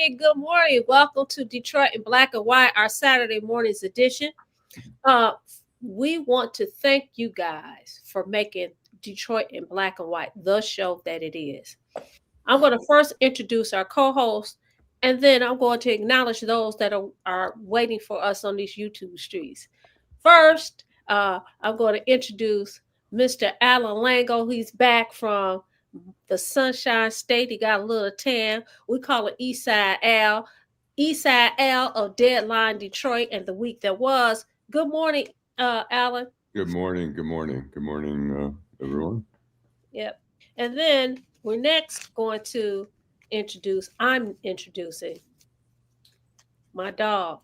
morning. Good morning. Welcome to Detroit in Black and White, our Saturday morning's edition. We want to thank you guys for making Detroit in Black and White the show that it is. I'm going to first introduce our co-host, and then I'm going to acknowledge those that are waiting for us on these YouTube streets. First, I'm going to introduce Mr. Allan Lengel. He's back from the Sunshine State. He got a little tan. We call it Eastside Al. Eastside Al of Deadline Detroit and the week that was. Good morning, Allan. Good morning. Good morning. Good morning, everyone. Yep. And then we're next going to I'm introducing my dog.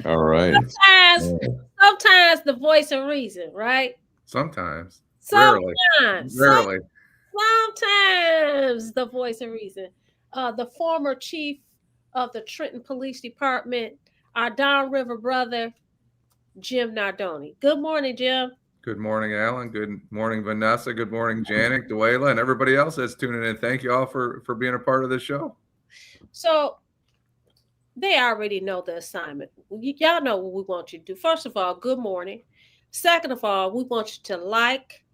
All right. Sometimes the voice of reason, right? Sometimes. Sometimes. Rarely. Sometimes the voice of reason. The former chief of the Trenton Police Department, our downriver brother, Jim Nardone. Good morning, Jim. Good morning, Allan. Good morning, Vanessa. Good morning, Janet, Duela, and everybody else that's tuning in. Thank you all for being a part of this show. So they already know the assignment. Y'all know what we want you to do. First of all, good morning. Second of all, we want you to like,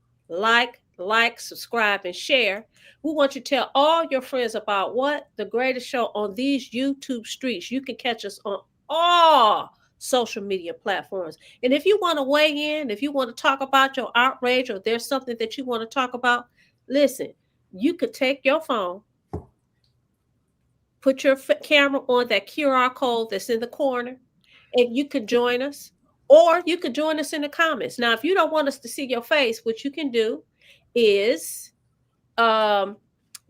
subscribe, and share. We want you to tell all your friends about what? The greatest show on these YouTube streets. You can catch us on all social media platforms. And if you want to weigh in, if you want to talk about your outrage or there's something that you want to talk about, listen, you could take your phone, put your camera on that QR code that's in the corner, and you could join us, or you could join us in the comments. Now, if you don't want us to see your face, what you can do is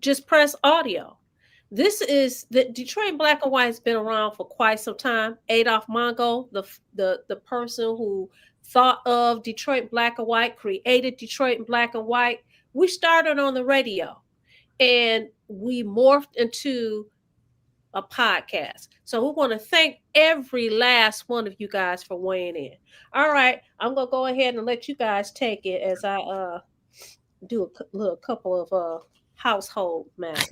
just press audio. This is the Detroit Black and White has been around for quite some time. Adolph Mongo, the person who thought of Detroit Black and White, created Detroit in Black and White. We started on the radio, and we morphed into a podcast. So we want to thank every last one of you guys for weighing in. All right, I'm gonna go ahead and let you guys take it as I do a couple of household matters.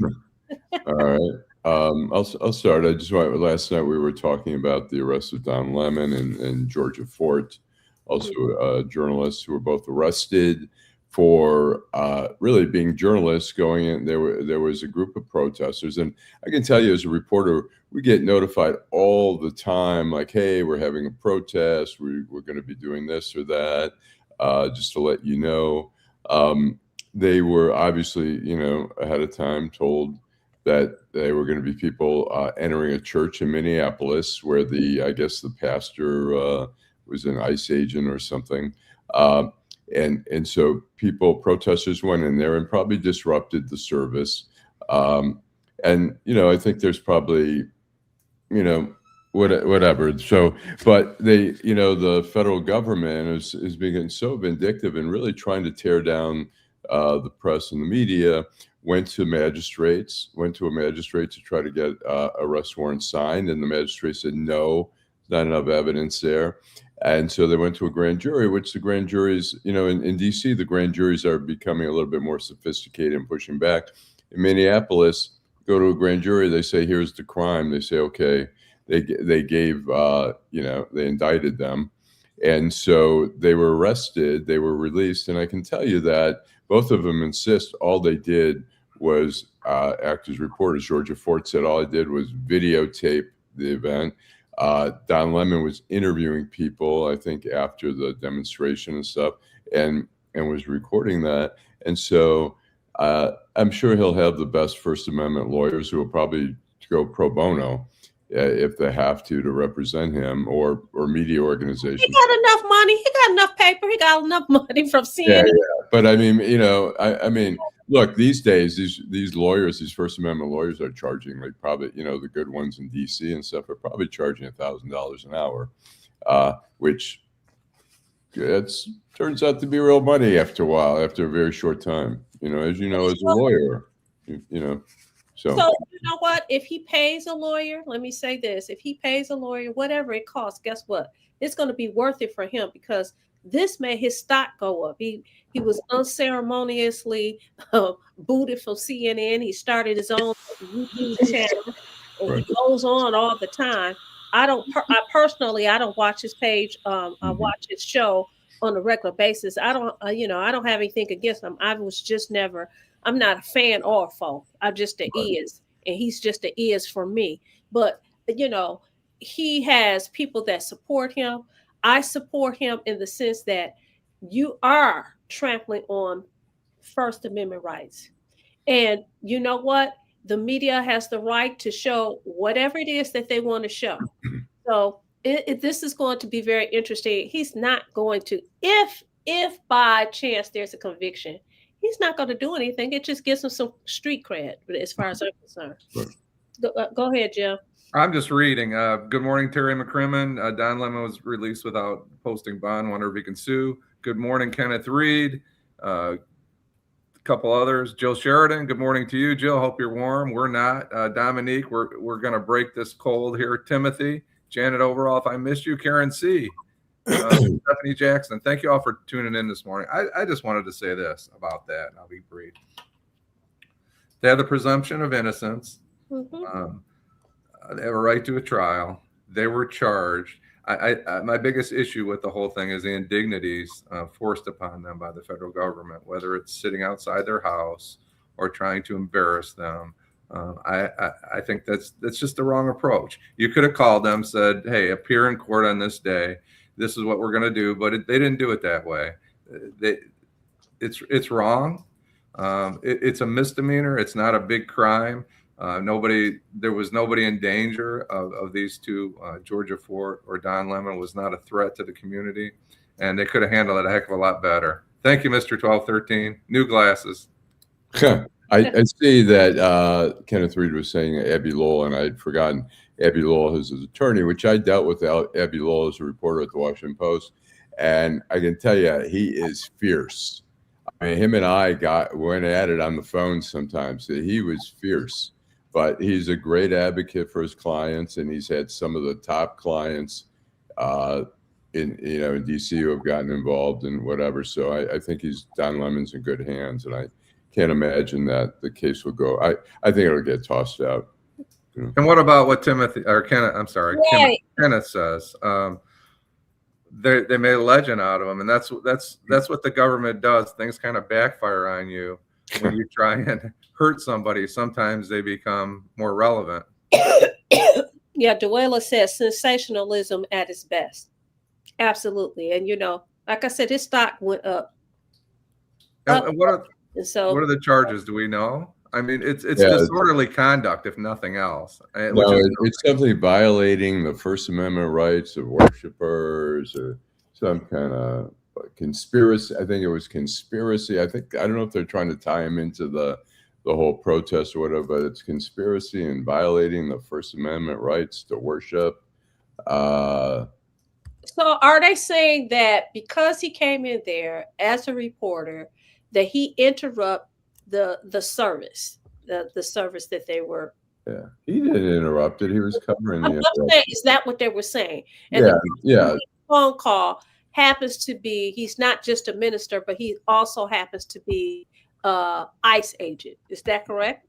All right. I'll start. I just want last night we were talking about the arrest of Don Lemon and Georgia Fort, also journalists who were both arrested for really being journalists going in. There was a group of protesters, and I can tell you as a reporter, we get notified all the time, like, hey, we're having a protest, we're going to be doing this or that, just to let you know. They were obviously, ahead of time told that they were going to be people entering a church in Minneapolis where I guess the pastor was an ICE agent or something. And so protesters went in there and probably disrupted the service. And, I think there's probably, whatever. So, but they, the federal government is being so vindictive and really trying to tear down the press and the media. Went to a magistrate to try to get arrest warrant signed, and the magistrate said no, not enough evidence there. And so they went to a grand jury, which the grand juries, in DC, the grand juries are becoming a little bit more sophisticated and pushing back. In Minneapolis, go to a grand jury, they say, here's the crime. They say, okay, they gave, they indicted them. And so they were arrested, they were released. And I can tell you that both of them insist all they did was act as reporters. Georgia Fort said all I did was videotape the event. Don Lemon was interviewing people, I think, after the demonstration and stuff, and was recording that. And so I'm sure he'll have the best First Amendment lawyers who will probably go pro bono if they have to represent him, or media organizations. He got enough money. He got enough paper. He got enough money from CNN. Yeah. But I mean, I mean, look, these days, these lawyers, these First Amendment lawyers are charging, like, probably, the good ones in DC and stuff are probably charging $1,000 an hour, which turns out to be real money after a while, after a very short time, as you know, as a lawyer, So you know what? If he pays a lawyer, let me say this: if he pays a lawyer, whatever it costs, guess what? It's going to be worth it for him, because This made his stock go up. He was unceremoniously booted from CNN. He started his own YouTube channel, and he Right. goes on all the time. I personally, I don't watch his page. I Mhm. watch his show on a regular basis. I don't, I don't have anything against him. I was just never. I'm not a fan or a foe. I'm just a is, and he's just a is for me. But you know, he has people that support him. I support him in the sense that you are trampling on First Amendment rights. And you know what? The media has the right to show whatever it is that they want to show. So this is going to be very interesting. He's not going to, if by chance there's a conviction, he's not going to do anything. It just gives him some street cred, as far as I'm concerned. Right. Go ahead, Jim. I'm just reading. Good morning, Terry McCrimmon. Don Lemon was released without posting bond. Wonder if he can sue. Good morning, Kenneth Reed. A couple others. Jill Sheridan. Good morning to you, Jill. Hope you're warm. We're not. Dominique. We're going to break this cold here. Timothy. Janet Overall. If I missed you, Karen C. Stephanie Jackson. Thank you all for tuning in this morning. I just wanted to say this about that, and I'll be brief. They have the presumption of innocence. Mm-hmm. They have a right to a trial. They were charged. My biggest issue with the whole thing is the indignities forced upon them by the federal government, whether it's sitting outside their house or trying to embarrass them. I think that's just the wrong approach. You could have called them, said, "Hey, appear in court on this day. This is what we're going to do," but they didn't do it that way. It's wrong. It's a misdemeanor. It's not a big crime. There was nobody in danger of these two. Georgia Fort or Don Lemon was not a threat to the community, and they could have handled it a heck of a lot better. Thank you, Mr. 1213. New glasses. I see that Kenneth Reed was saying Abby Lowell, and I'd forgotten Abby Lowell is his attorney, which I dealt with Abby Lowell as a reporter at the Washington Post, and I can tell you he is fierce. I mean, him and I went at it on the phone sometimes. He was fierce. But he's a great advocate for his clients, and he's had some of the top clients in DC who have gotten involved in whatever. So I think Don Lemon's in good hands, and I can't imagine that the case will go. I think it'll get tossed out. And what about what Kenneth says? They made a legend out of him, and that's what the government does. Things kind of backfire on you when you try and hurt somebody. Sometimes they become more relevant. Yeah, Duela says sensationalism at its best. Absolutely. And like I said, his stock went up. And what are the charges? Do we know? I mean, it's disorderly conduct, if nothing else. It's simply violating the First Amendment rights of worshipers, or some kind of conspiracy. I think it was conspiracy. I don't know if they're trying to tie him into the whole protest or whatever, but it's conspiracy and violating the First Amendment rights to worship. So are they saying that because he came in there as a reporter, that he interrupt the service, the service that they were? Yeah, he didn't interrupt it. He was covering the saying, is that what they were saying? And the phone call happens to be, he's not just a minister, but he also happens to be ICE agent. Is that correct?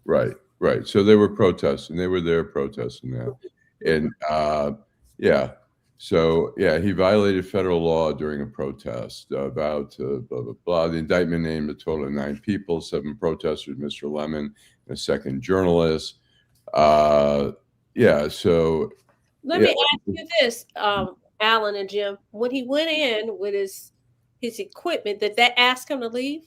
Right. So they were protesting. They were there protesting that. And he violated federal law during a protest about blah, blah, blah. The indictment named a total of 9 people, 7 protesters, Mr. Lemon, and a second journalist. So let me ask you this, Allan and Jim. When he went in with his equipment, did that ask him to leave?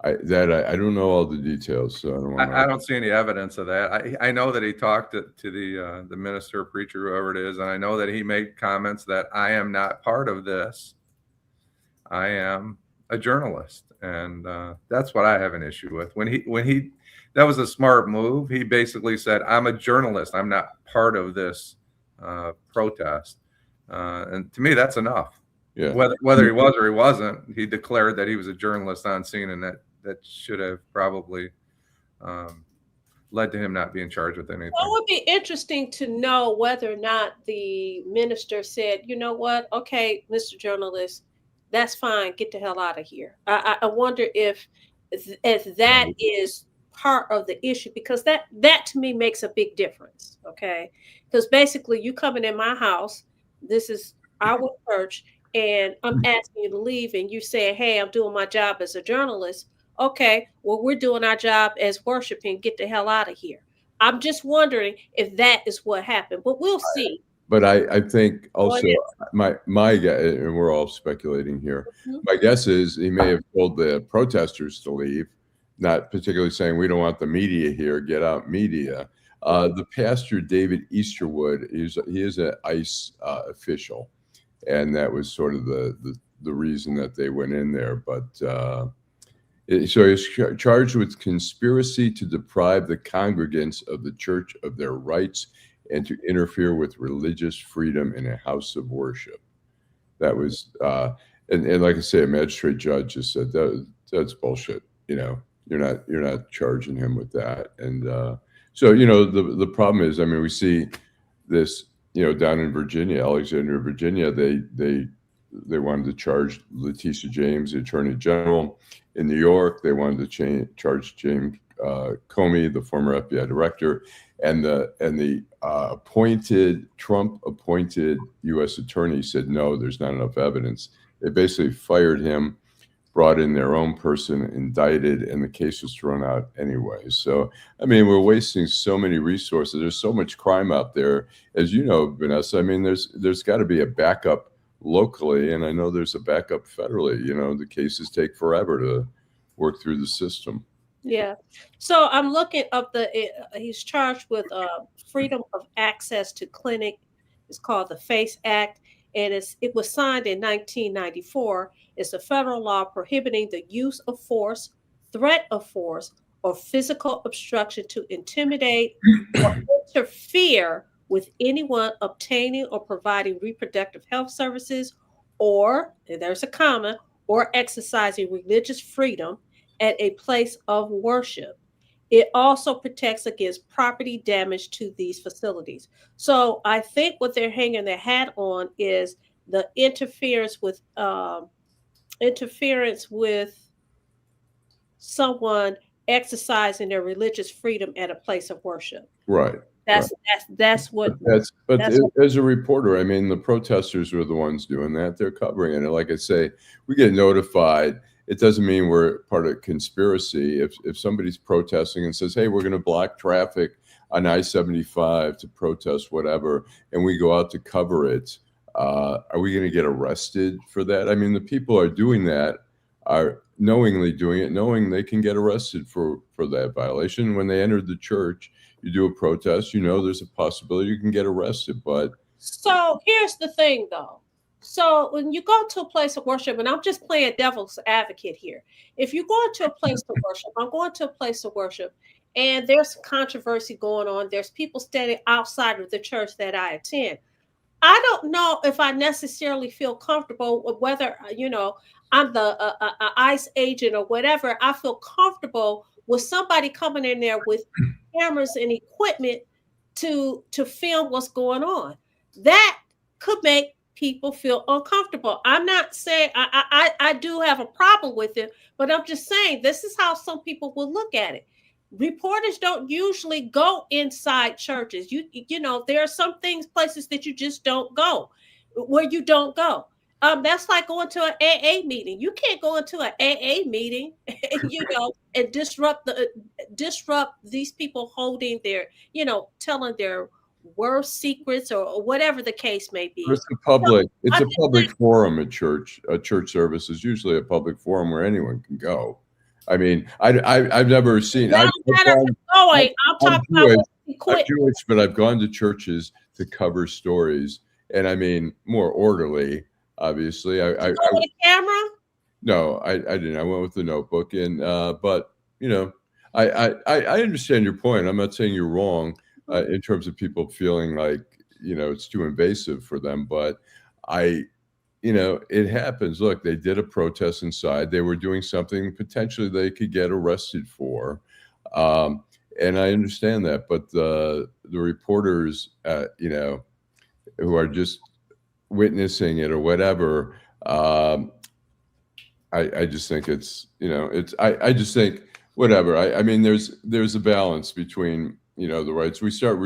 I don't know all the details, so I don't see any evidence of that. I know that he talked to the minister, preacher, whoever it is, and I know that he made comments that I am not part of this. I am a journalist, and that's what I have an issue with. When he that was a smart move. He basically said, "I'm a journalist. I'm not part of this protest," and to me, that's enough. Yeah. Whether he was or he wasn't, he declared that he was a journalist on scene, and that should have probably led to him not being charged with anything. Well, it would be interesting to know whether or not the minister said, you know what, okay, Mr. Journalist, that's fine, get the hell out of here. I wonder if that is part of the issue, because that to me makes a big difference. Okay, because basically you coming in my house, this is our church, and I'm asking you to leave, and you say, hey, I'm doing my job as a journalist. Okay, well, we're doing our job as worshiping, get the hell out of here. I'm just wondering if that is what happened, but we'll see. But I think also my guess, and we're all speculating here, my guess is he may have told the protesters to leave, not particularly saying we don't want the media here, get out media. The pastor, David Easterwood, he is an ICE official, and that was sort of the reason that they went in there. But so he's charged with conspiracy to deprive the congregants of the church of their rights and to interfere with religious freedom in a house of worship. That was, and like I say, a magistrate judge just said that's bullshit. You know, you're not charging him with that. And so, you know, the problem is, I mean, we see this, you know, down in Virginia, Alexandria, Virginia, they wanted to charge Letitia James, the Attorney General. In New York, they wanted to charge James Comey, the former FBI director, and the Trump appointed U.S. attorney said no, there's not enough evidence. They basically fired him, brought in their own person, indicted, and the case was thrown out anyway. So, I mean, we're wasting so many resources. There's so much crime out there, as you know, Vanessa. I mean, there's got to be a backup locally, and I know there's a backup federally. You know, the cases take forever to work through the system. Yeah. So I'm looking up he's charged with freedom of access to clinic. It's called the FACE Act, and it was signed in 1994. It's a federal law prohibiting the use of force, threat of force, or physical obstruction to intimidate or interfere with anyone obtaining or providing reproductive health services, or, and there's a comma, or exercising religious freedom at a place of worship. It also protects against property damage to these facilities. So I think what they're hanging their hat on is the interference with someone exercising their religious freedom at a place of worship. Right. That's what. But as a reporter, I mean, the protesters are the ones doing that. They're covering it. And like I say, we get notified. It doesn't mean we're part of a conspiracy. If somebody's protesting and says, hey, we're going to block traffic on I-75 to protest whatever, and we go out to cover it, are we going to get arrested for that? I mean, the people are doing that, are knowingly doing it, knowing they can get arrested for that violation. When they entered the church, you do a protest, you know there's a possibility you can get arrested. But so here's the thing, though. So when you go to a place of worship, and I'm just playing devil's advocate here. If you go into a place of worship, I'm going to a place of worship, and there's controversy going on. There's people standing outside of the church that I attend. I don't know if I necessarily feel comfortable with whether, you know, I'm the ICE agent or whatever. I feel comfortable with somebody coming in there with cameras and equipment to film what's going on. That could make people feel uncomfortable. I'm not saying I do have a problem with it, but I'm just saying this is how some people will look at it. Reporters don't usually go inside churches. You know, there are some places that you just don't go, where you don't go. That's like going to an AA meeting. You can't go into an AA meeting, you know, and disrupt these people holding their, you know, telling their worst secrets or whatever the case may be. It's a public forum at church. A church service is usually a public forum where anyone can go. I mean, I've never seen. I'm talking about I'm Jewish, but I've gone to churches to cover stories, and I mean more orderly. Obviously, with a camera? No, I didn't. I went with the notebook, and but you know, I understand your point. I'm not saying you're wrong in terms of people feeling like, you know, it's too invasive for them, but you know, it happens. Look, they did a protest inside. They were doing something potentially they could get arrested for. And I understand that, but the reporters, who are just witnessing it or whatever, I just think it's, I just think whatever. I mean, there's a balance between, the rights. We start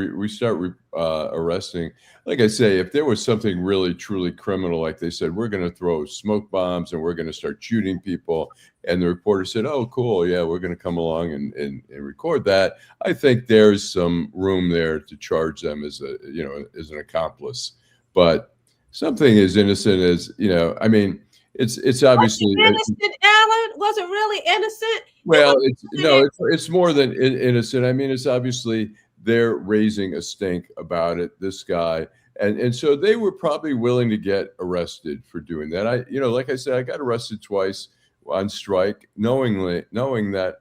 arresting. Like I say, if there was something really truly criminal, like they said, we're going to throw smoke bombs and we're going to start shooting people, and the reporter said, "Oh, cool, yeah, we're going to come along and record that." I think there's some room there to charge them as as an accomplice. But something as innocent as, I mean, it's obviously innocent, Allan. Was it really innocent? Well, it's more than innocent. I mean, it's obviously they're raising a stink about it, this guy. And so they were probably willing to get arrested for doing that. Like I said, I got arrested twice on strike, knowing that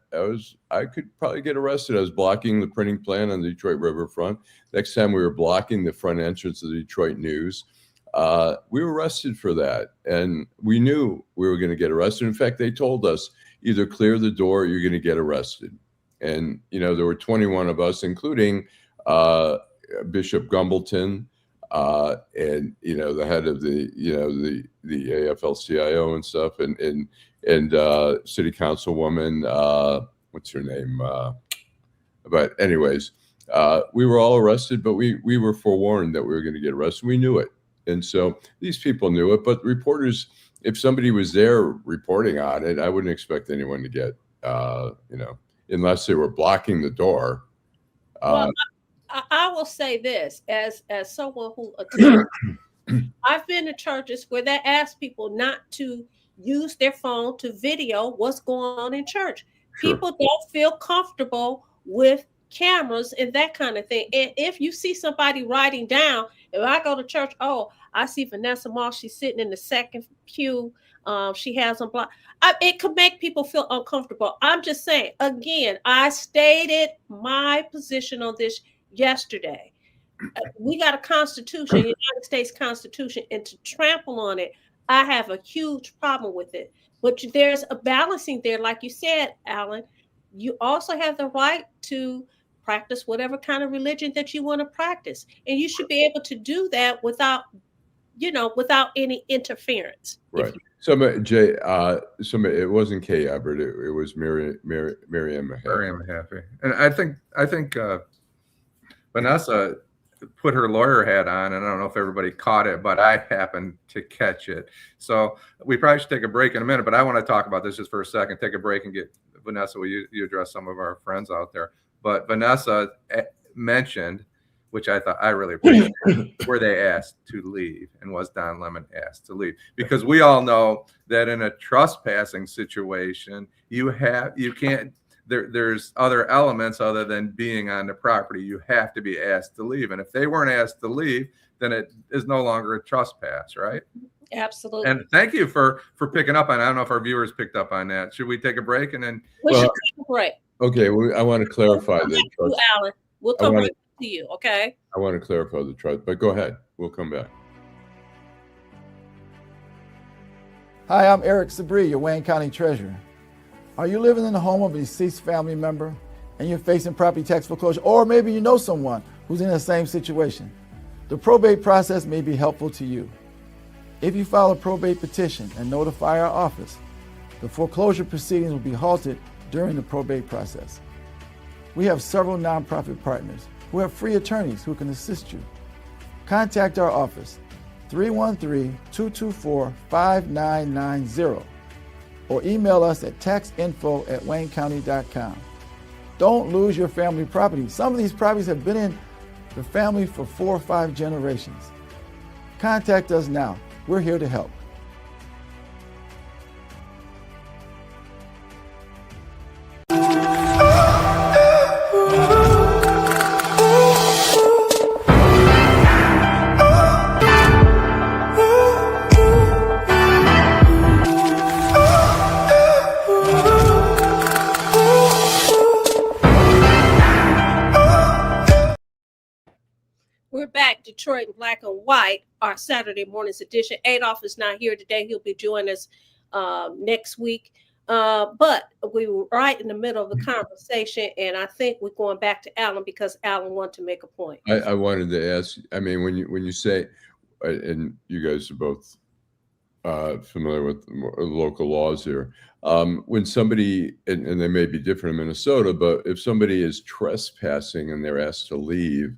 I could probably get arrested. I was blocking the printing plant on the Detroit riverfront. Next time we were blocking the front entrance of the Detroit News. We were arrested for that, and we knew we were going to get arrested. In fact, they told us either clear the door or you're going to get arrested. And, there were 21 of us, including Bishop Gumbleton, and, the head of the AFL-CIO and stuff, and city councilwoman, what's her name? But anyways, we were all arrested, but we were forewarned that we were going to get arrested. We knew it. And so these people knew it, but reporters, if somebody was there reporting on it, I wouldn't expect anyone to get, unless they were blocking the door. Well, I will say this as someone who attends, I've been to churches where they ask people not to use their phone to video what's going on in church. Sure. People don't feel comfortable with cameras and that kind of thing. And if you see somebody writing down, if I go to church, oh, I see Vanessa Moss, she's sitting in the second pew. She has on block. It could make people feel uncomfortable. I'm just saying, again, I stated my position on this yesterday. We got a constitution, United States Constitution, and to trample on it, I have a huge problem with it. But there's a balancing there, like you said, Allan. You also have the right to practice whatever kind of religion that you want to practice, and you should be able to do that without any interference. Right. Jay, it wasn't Kay Everett. It was Miriam Mahaffey. Miriam Mahaffey. And I think Vanessa put her lawyer hat on, and I don't know if everybody caught it, but I happened to catch it. So we probably should take a break in a minute, but I want to talk about this just for a second. Take a break and get Vanessa. Will you address some of our friends out there? But Vanessa mentioned, which I thought I really appreciated, where they asked to leave, and was Don Lemon asked to leave? Because we all know that in a trespassing situation, you can't. There's other elements other than being on the property. You have to be asked to leave, and if they weren't asked to leave, then it is no longer a trespass, right? Absolutely. And thank you for picking up on. I don't know if our viewers picked up on that. Should we take a break and then? We should take a break. Okay, I want to clarify that. Allan, we'll come right to you. Okay. I want to clarify the trust, but go ahead. We'll come back. Hi, I'm Eric Sabri, your Wayne County Treasurer. Are you living in the home of a deceased family member and you're facing property tax foreclosure, or maybe you know someone who's in the same situation? The probate process may be helpful to you. If you file a probate petition and notify our office, the foreclosure proceedings will be halted during the probate process. We have several nonprofit partners who have free attorneys who can assist you. Contact our office, 313-224-5990, or email us at taxinfo@waynecounty.com. Don't lose your family property. Some of these properties have been in the family for 4 or 5 generations. Contact us now. We're here to help. We're back, Detroit in Black and White, our Saturday morning's edition. Adolph is not here today. He'll be joining us next week. But we were right in the middle of the conversation, and I think we're going back to Allan because Allan wanted to make a point. I wanted to ask. I mean, when you say, and you guys are both familiar with local laws here. When somebody, and they may be different in Minnesota, but if somebody is trespassing and they're asked to leave,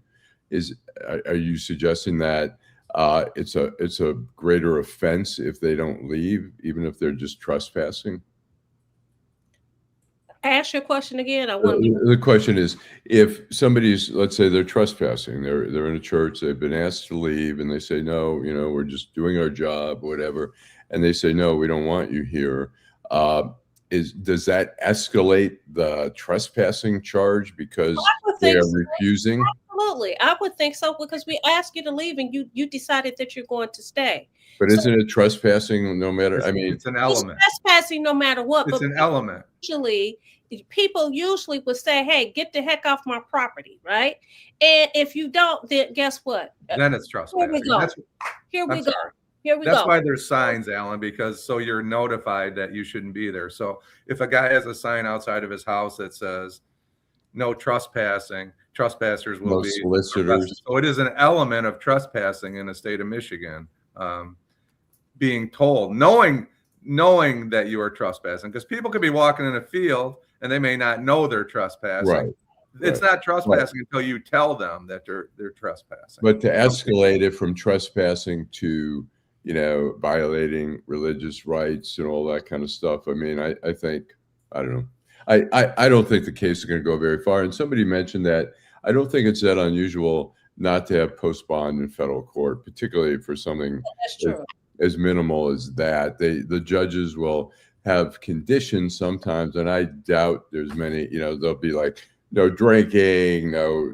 are you suggesting that it's a greater offense if they don't leave, even if they're just trespassing? Ask your question again. The question is, if somebody's, let's say they're trespassing, they're in a church, they've been asked to leave, and they say, no, we're just doing our job, whatever, and they say, no, we don't want you here. Does that escalate the trespassing charge because they are refusing? Absolutely, I would think so, because we asked you to leave and you decided that you're going to stay. But isn't it trespassing no matter? I mean, it's an element. It's trespassing no matter what. It's an element. People usually would say, hey, get the heck off my property, right? And if you don't, then guess what? Then it's trespassing. Here we go. That's why there's signs, Allan, because so you're notified that you shouldn't be there. So if a guy has a sign outside of his house that says no trespassing, trespassers will be solicitors. arrested. So it is an element of trespassing in the state of Michigan, being told, knowing that you are trespassing, because people could be walking in a field and they may not know they're trespassing. Right. It's not trespassing until you tell them that they're trespassing. But to escalate it from trespassing to, violating religious rights and all that kind of stuff. I mean, I think, I don't know. I don't think the case is going to go very far. And somebody mentioned that I don't think it's that unusual not to have post bond in federal court, particularly for something as minimal as that. The judges will have conditions sometimes, and I doubt there's many, they'll be like, no drinking, no,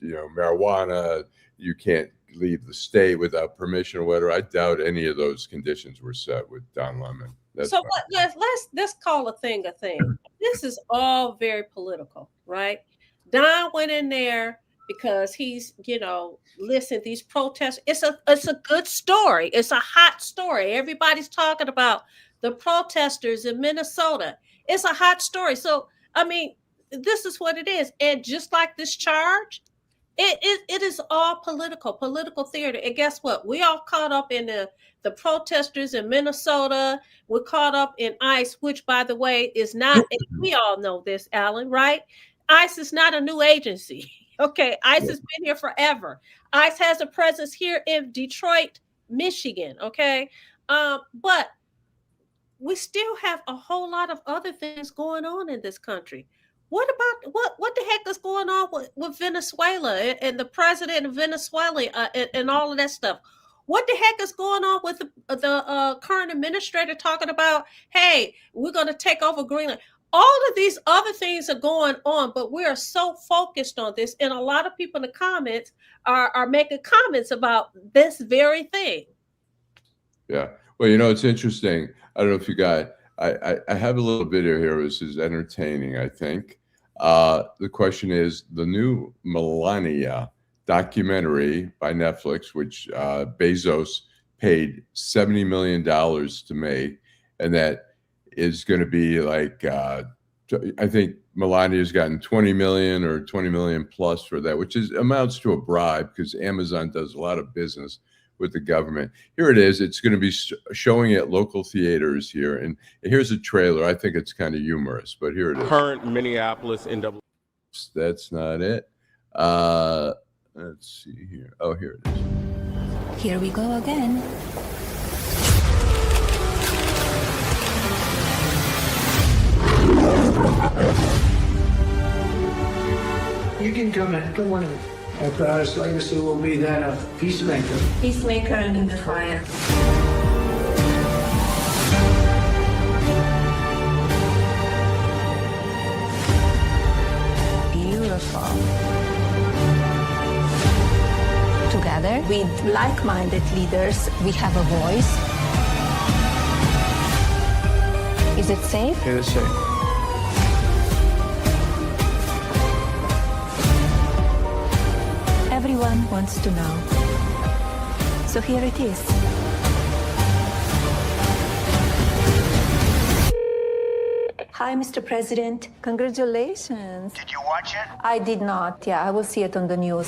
marijuana, you can't leave the state without permission or whatever. I doubt any of those conditions were set with Don Lemon. So let's call a thing a thing. This is all very political, right? Don went in there because he's, listen, these protests, it's a good story. It's a hot story. Everybody's talking about the protesters in Minnesota. It's a hot story. So, I mean, this is what it is. And just like this charge, it is all political theater. And guess what? We all caught up in the protesters in Minnesota. We're caught up in ICE, which, by the way, is not, we all know this, Allan, right? ICE is not a new agency. Okay, ICE has been here forever. ICE has a presence here in Detroit, Michigan, okay? But we still have a whole lot of other things going on in this country. What about what the heck is going on with Venezuela and the president of Venezuela and all of that stuff? What the heck is going on with the current administrator talking about, hey, we're going to take over Greenland? All of these other things are going on, but we are so focused on this. And a lot of people in the comments are making comments about this very thing. Yeah. Well, it's interesting. I don't know if you got, I have a little video here. This is entertaining, I think. The question is the new Melania documentary by Netflix, which Bezos paid $70 million to make, and that is going to be like, I think Melania's gotten 20 million or 20 million plus for that, which amounts to a bribe because Amazon does a lot of business with the government. Here it is. It's going to be showing at local theaters here. And here's a trailer. I think it's kind of humorous, but here it is. Current Minneapolis NAACP. That's not it. Let's see here. Oh, here it is. Here we go again. You can come in, come on in. Our proudest legacy will be that of peacemaker. Peacemaker in the fire. Beautiful. Together with like-minded leaders, we have a voice. Is it safe? It is safe. Everyone wants to know. So here it is. Hi, Mr. President. Congratulations. Did you watch it? I did not. Yeah, I will see it on the news.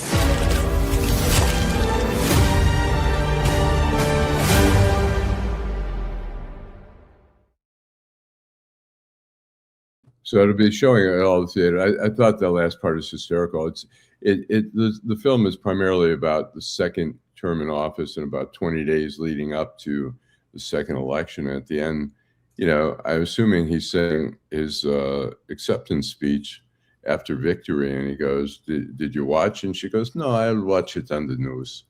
So it'll be showing at all the theater. I thought that last part is hysterical. The film is primarily about the second term in office and about 20 days leading up to the second election. At the end, I'm assuming he's saying his acceptance speech after victory, and he goes, "Did you watch?" And she goes, "No, I'll watch it on the news."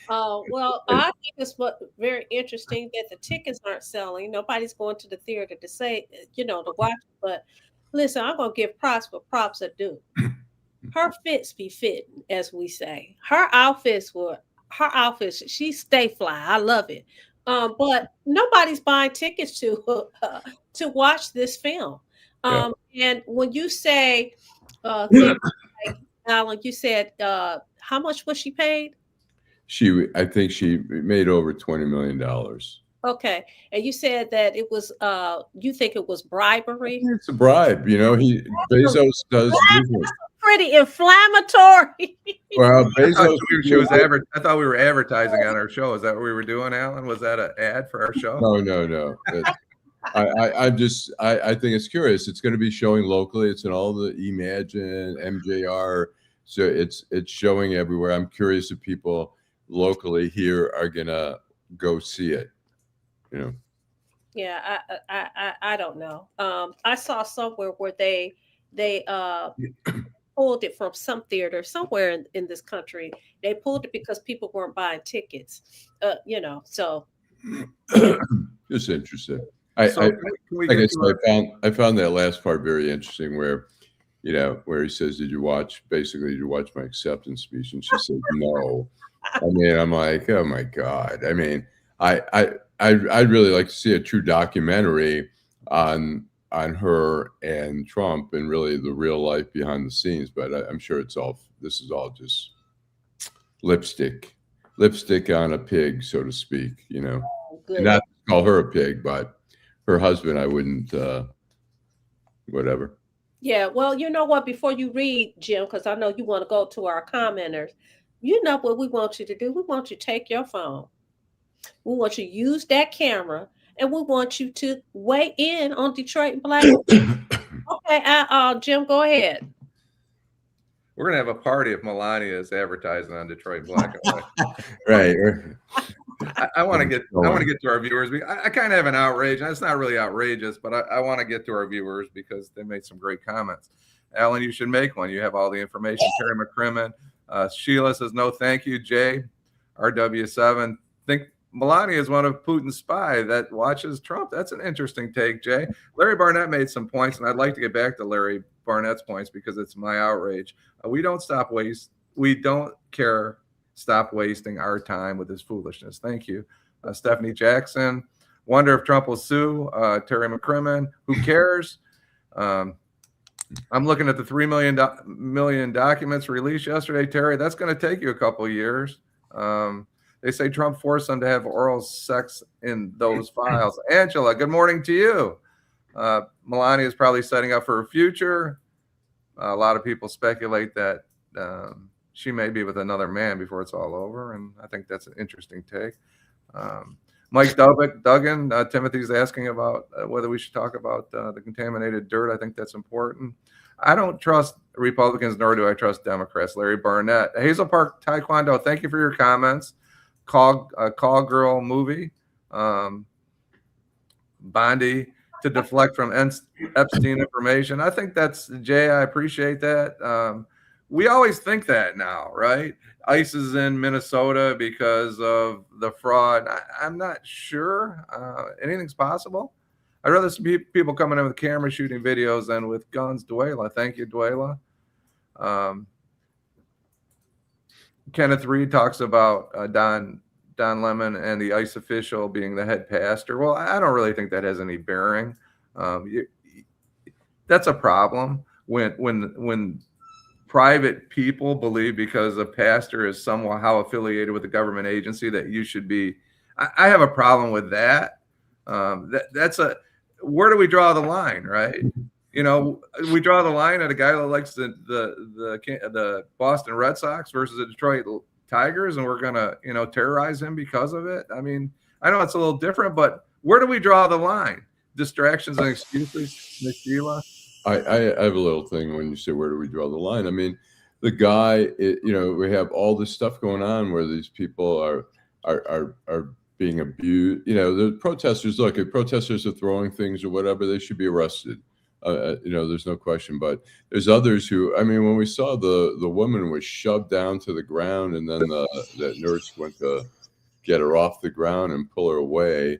Well, I think it's very interesting that the tickets aren't selling. Nobody's going to the theater to say, to watch it. But listen, I'm gonna give props for props are due. Her fits be fitting, as we say. Her outfits, she stay fly. I love it. But nobody's buying tickets to watch this film. And when you say things like, Allan, you said how much was she paid? I think she made over $20 million. Okay, and you said that it was you think it was bribery? It's a bribe, Bezos does business. Pretty inflammatory. Well, Bezos. I thought we were advertising on our show. Is that what we were doing, Allan? Was that an ad for our show? No. I think it's curious. It's going to be showing locally. It's in all the Imagine, MJR. So it's showing everywhere. I'm curious if people locally here are gonna go see it. Yeah, I don't know. I saw somewhere where they pulled it from some theater somewhere in this country. They pulled it because people weren't buying tickets. So Just interesting. I found that last part very interesting where he says, did you watch my acceptance speech? And she said, no. I'm like, oh my God. I'd really like to see a true documentary on her and Trump and really the real life behind the scenes. But I'm sure this is all just lipstick on a pig, so to speak, not to call her a pig, but her husband, I wouldn't, whatever. Yeah, well, you know what? Before you read, Jim, because I know you want to go to our commenters, you know what we want you to do? We want you to take your phone. We want you to use that camera, and we want you to weigh in on Detroit Black. Okay, Jim, go ahead. We're gonna have a party if Melania is advertising on Detroit Black and White. Right. I want to get to our viewers. I kind of have an outrage. It's not really outrageous, but I want to get to our viewers because they made some great comments. Allan, you should make one. You have all the information. Terry McCrimmon. Sheila says, no, thank you. Jay, RW7. Think Melania is one of Putin's spy that watches Trump. That's an interesting take, Jay. Larry Barnett made some points, and I'd like to get back to Larry Barnett's points because it's my outrage. We don't stop wasting our time with this foolishness. Thank you. Stephanie Jackson. Wonder if Trump will sue. Terry McCrimmon. Who cares? I'm looking at the 3 million documents released yesterday, Terry. That's going to take you a couple of years. They say Trump forced them to have oral sex in those files. Angela, good morning to you. Melania is probably setting up for her future. A lot of people speculate that she may be with another man before it's all over, and I think that's an interesting take. Mike Duggan, Timothy's asking about whether we should talk about the contaminated dirt. I think that's important. I don't trust Republicans, nor do I trust Democrats. Larry Barnett. Hazel Park Taekwondo, thank you for your comments. Call Girl movie. Bondi to deflect from Epstein information. I think that's, Jay, I appreciate that. We always think that now, right? ICE is in Minnesota because of the fraud. I'm not sure. Anything's possible. I'd rather see people coming in with cameras shooting videos than with guns. Duela, thank you, Duela. Kenneth Reed talks about Don Lemon and the ICE official being the head pastor. Well, I don't really think that has any bearing. That's a problem when private people believe because a pastor is somehow affiliated with a government agency that you should be. I have a problem with that. where do we draw the line, right? You know, we draw the line at a guy that likes the Boston Red Sox versus the Detroit Tigers, and we're gonna, you know, terrorize him because of it. I mean, I know it's a little different, but where do we draw the line? Distractions and excuses, Miss Sheila? I have a little thing when you say where do we draw the line. I mean, the guy, you know, we have all this stuff going on where these people are being abused. You know, the protesters. Look, if protesters are throwing things or whatever, they should be arrested. You know, there's no question. But there's others who, I mean, when we saw the woman was shoved down to the ground, and then that nurse went to get her off the ground and pull her away.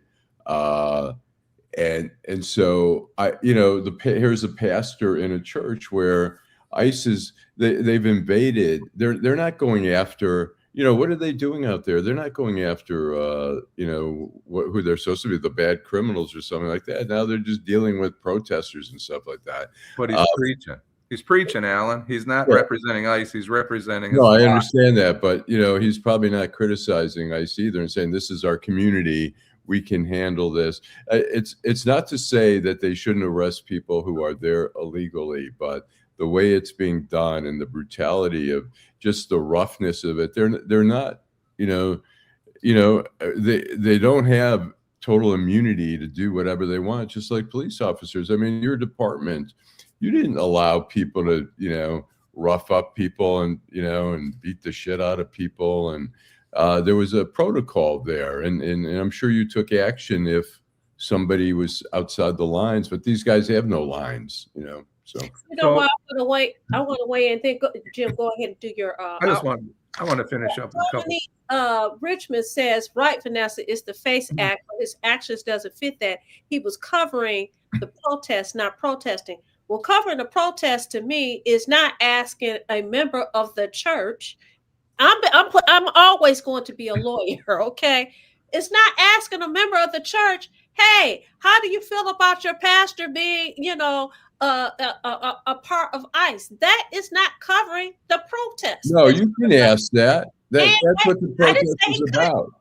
And so you know, here's a pastor in a church where ICE is they've invaded. They're not going after, you know, what are they doing out there? They're not going after you know, who they're supposed to be, the bad criminals or something like that. Now they're just dealing with protesters and stuff like that. But he's preaching. He's preaching, Allan. He's not representing ICE. He's representing. No, I understand that, but you know, he's probably not criticizing ICE either and saying this is our community. We can handle this. It's not to say that they shouldn't arrest people who are there illegally, but the way it's being done and the brutality of just the roughness of it, they're not, you know, they don't have total immunity to do whatever they want, just like police officers. I mean, your department, you didn't allow people to, you know, rough up people and, you know, and beat the shit out of people. And there was a protocol there, and I'm sure you took action if somebody was outside the lines, but these guys have no lines, you know. So you know what? I want to weigh in. Then Jim, go ahead and do your. I want to finish up a couple. Richmond says, right, Vanessa, it's the FACE Act, but his actions doesn't fit that. He was covering the protest, not protesting. Well, covering the protest to me is not asking a member of the church. I'm always going to be a lawyer, okay? It's not asking a member of the church, hey, how do you feel about your pastor being, you know, a part of ICE? That is not covering the protest. No, you can ask that. That's what the protest is about.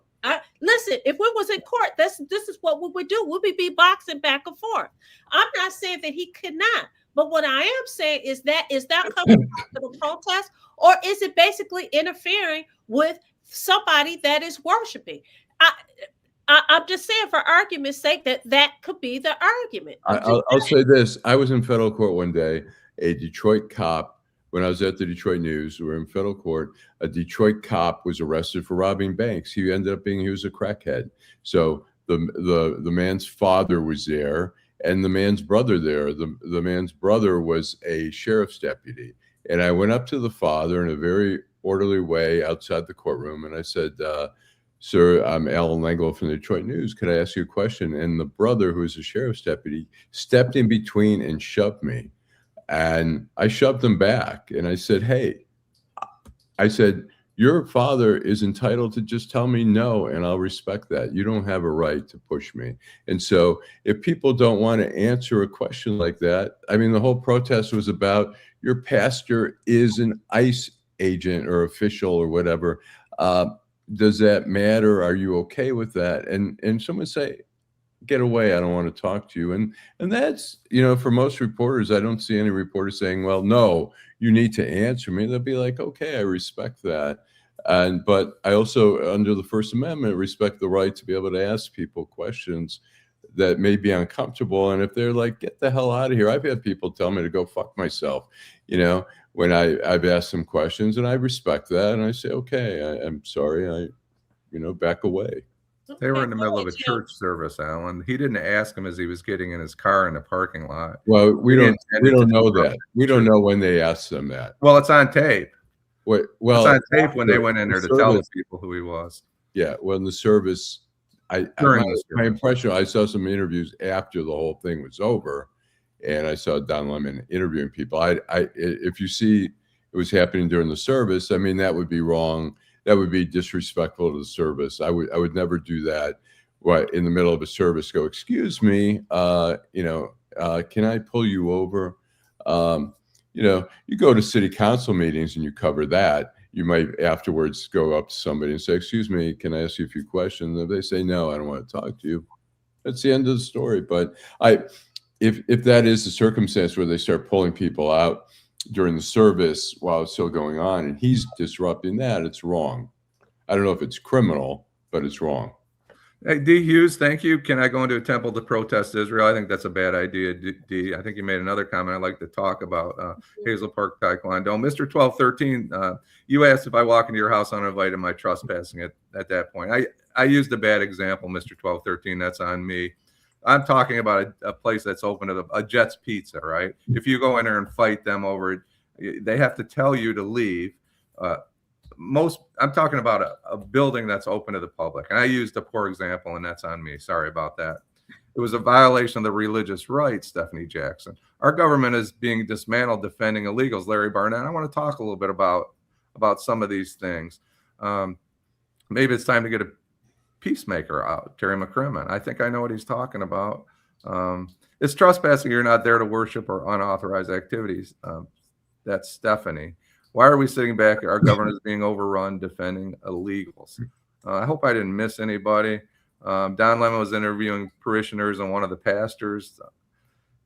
Listen, if we was in court, this is what we would do. We'd be boxing back and forth. I'm not saying that he could not, but what I am saying is that covering the protest, or is it basically interfering with somebody that is worshiping? I'm just saying, for argument's sake, that could be the argument. I'll say this. I was in federal court one day. A Detroit cop, when I was at the Detroit News, we were in federal court. A Detroit cop was arrested for robbing banks. He ended up he was a crackhead. So the man's father was there, and the man's brother there. The man's brother was a sheriff's deputy. And I went up to the father in a very orderly way outside the courtroom, and I said, sir, I'm Allan Lengel from the Detroit News. Could I ask you a question? And the brother, who was a sheriff's deputy, stepped in between and shoved me. And I shoved him back. And I said, hey, your father is entitled to just tell me no, and I'll respect that. You don't have a right to push me. And so if people don't want to answer a question like that, I mean, the whole protest was about your pastor is an ICE agent or official or whatever. Does that matter? Are you okay with that? And someone say, get away. I don't want to talk to you. And that's, you know, for most reporters, I don't see any reporters saying, well, no, you need to answer me. They'll be like, okay, I respect that. But I also, under the First Amendment, respect the right to be able to ask people questions that may be uncomfortable. And if they're like, get the hell out of here. I've had people tell me to go fuck myself, you know, when I've asked them questions, and I respect that. And I say, okay, I'm sorry. Back away. They were in the middle of a church service, Allan. He didn't ask him as he was getting in his car in the parking lot. Well, we don't know that. We don't know when they asked them that. Well, it's on tape. Well, it's on tape when they went in there to tell the people who he was. Yeah, well, in the service, my impression, I saw some interviews after the whole thing was over, and I saw Don Lemon interviewing people. If you see it was happening during the service, I mean, that would be wrong. That would be disrespectful to the service. I would never do that. What, in the middle of a service, go, excuse me, can I pull you over? You go to city council meetings and you cover that. You might afterwards go up to somebody and say, excuse me, can I ask you a few questions? If they say, no, I don't want to talk to you. That's the end of the story. But if that is the circumstance where they start pulling people out during the service while it's still going on, and he's disrupting that, it's wrong. I don't know if it's criminal, but it's wrong. Hey, D. Hughes, thank you. Can I go into a temple to protest Israel? I think that's a bad idea, D. I think you made another comment I'd like to talk about. Hazel Park Taekwondo. Mr. 1213, you asked if I walk into your house uninvited, am I trespassing at that point? I used a bad example, Mr. 1213. That's on me. I'm talking about a place that's open to a Jets Pizza, right? If you go in there and fight them over it, they have to tell you to leave. I'm talking about a building that's open to the public. And I used a poor example, and that's on me. Sorry about that. It was a violation of the religious rights, Stephanie Jackson. Our government is being dismantled defending illegals. Larry Barnett, I want to talk a little bit about some of these things. Maybe it's time to get a peacemaker out, Terry McCrimmon. I think I know what he's talking about. It's trespassing. You're not there to worship or unauthorized activities. That's Stephanie. Why are we sitting back? Our government is being overrun defending illegals. I hope I didn't miss anybody. Don Lemon was interviewing parishioners and one of the pastors.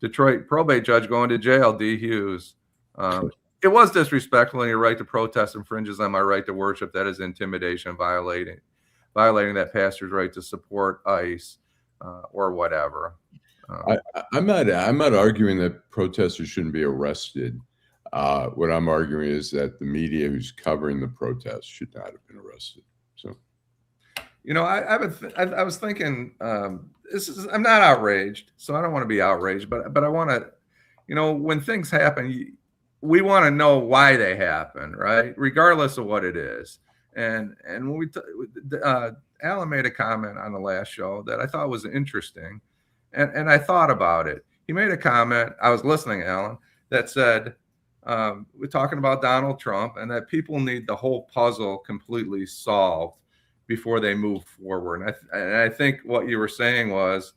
Detroit probate judge going to jail, D. Hughes. It was disrespectful, and your right to protest infringes on my right to worship. That is intimidation, violating that pastor's right to support ICE or whatever. I'm not arguing that protesters shouldn't be arrested. What I'm arguing is that the media who's covering the protests should not have been arrested. So, I was thinking, I'm not outraged, so I don't want to be outraged, but I want to, when things happen, we want to know why they happen, right? Regardless of what it is. And when Allan made a comment on the last show that I thought was interesting, and I thought about it. He made a comment, I was listening, Allan, that said, we're talking about Donald Trump and that people need the whole puzzle completely solved before they move forward. And I think what you were saying was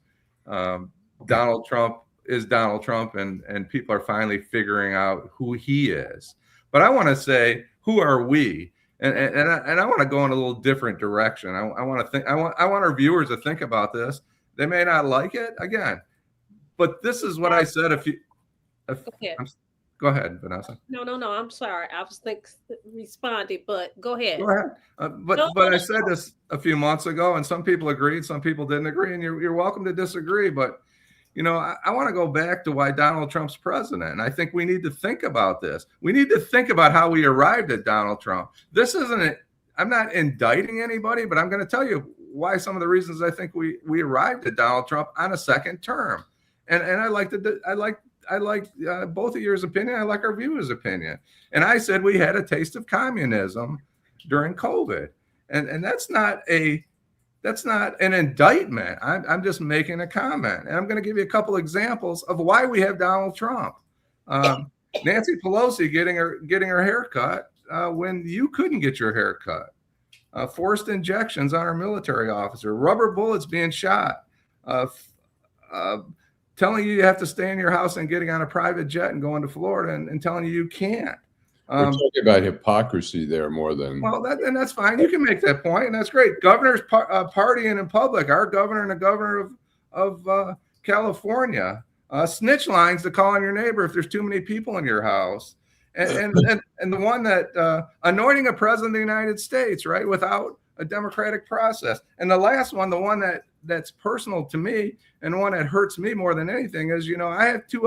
Donald Trump is Donald Trump, and people are finally figuring out who he is. But I want to say, who are we? And I want to go in a little different direction. I want our viewers to think about this. They may not like it again, but this is what I said. Okay. Go ahead, Vanessa. No. I'm sorry. I was responding, but go ahead. Go ahead. But I said this a few months ago, and some people agreed, some people didn't agree, and you're welcome to disagree. But I want to go back to why Donald Trump's president. And I think we need to think about this. We need to think about how we arrived at Donald Trump. This isn't it. I'm not indicting anybody, but I'm going to tell you why some of the reasons I think we arrived at Donald Trump on a second term. And I like both of your opinion. I like our viewers' opinion. And I said we had a taste of communism during COVID, and that's not an indictment. I'm just making a comment, and I'm going to give you a couple examples of why we have Donald Trump. Nancy Pelosi getting her hair cut when you couldn't get your hair cut. Forced injections on our military officer. Rubber bullets being shot. Telling you have to stay in your house and getting on a private jet and going to Florida and telling you can't. We're talking about hypocrisy there more than... Well, that's fine. You can make that point, and that's great. Governors partying in public. Our governor and the governor of California. Snitch lines to call on your neighbor if there's too many people in your house. And the one that anointing a president of the United States, right, without a democratic process. And the last one, the one that's personal to me and one that hurts me more than anything is, I have two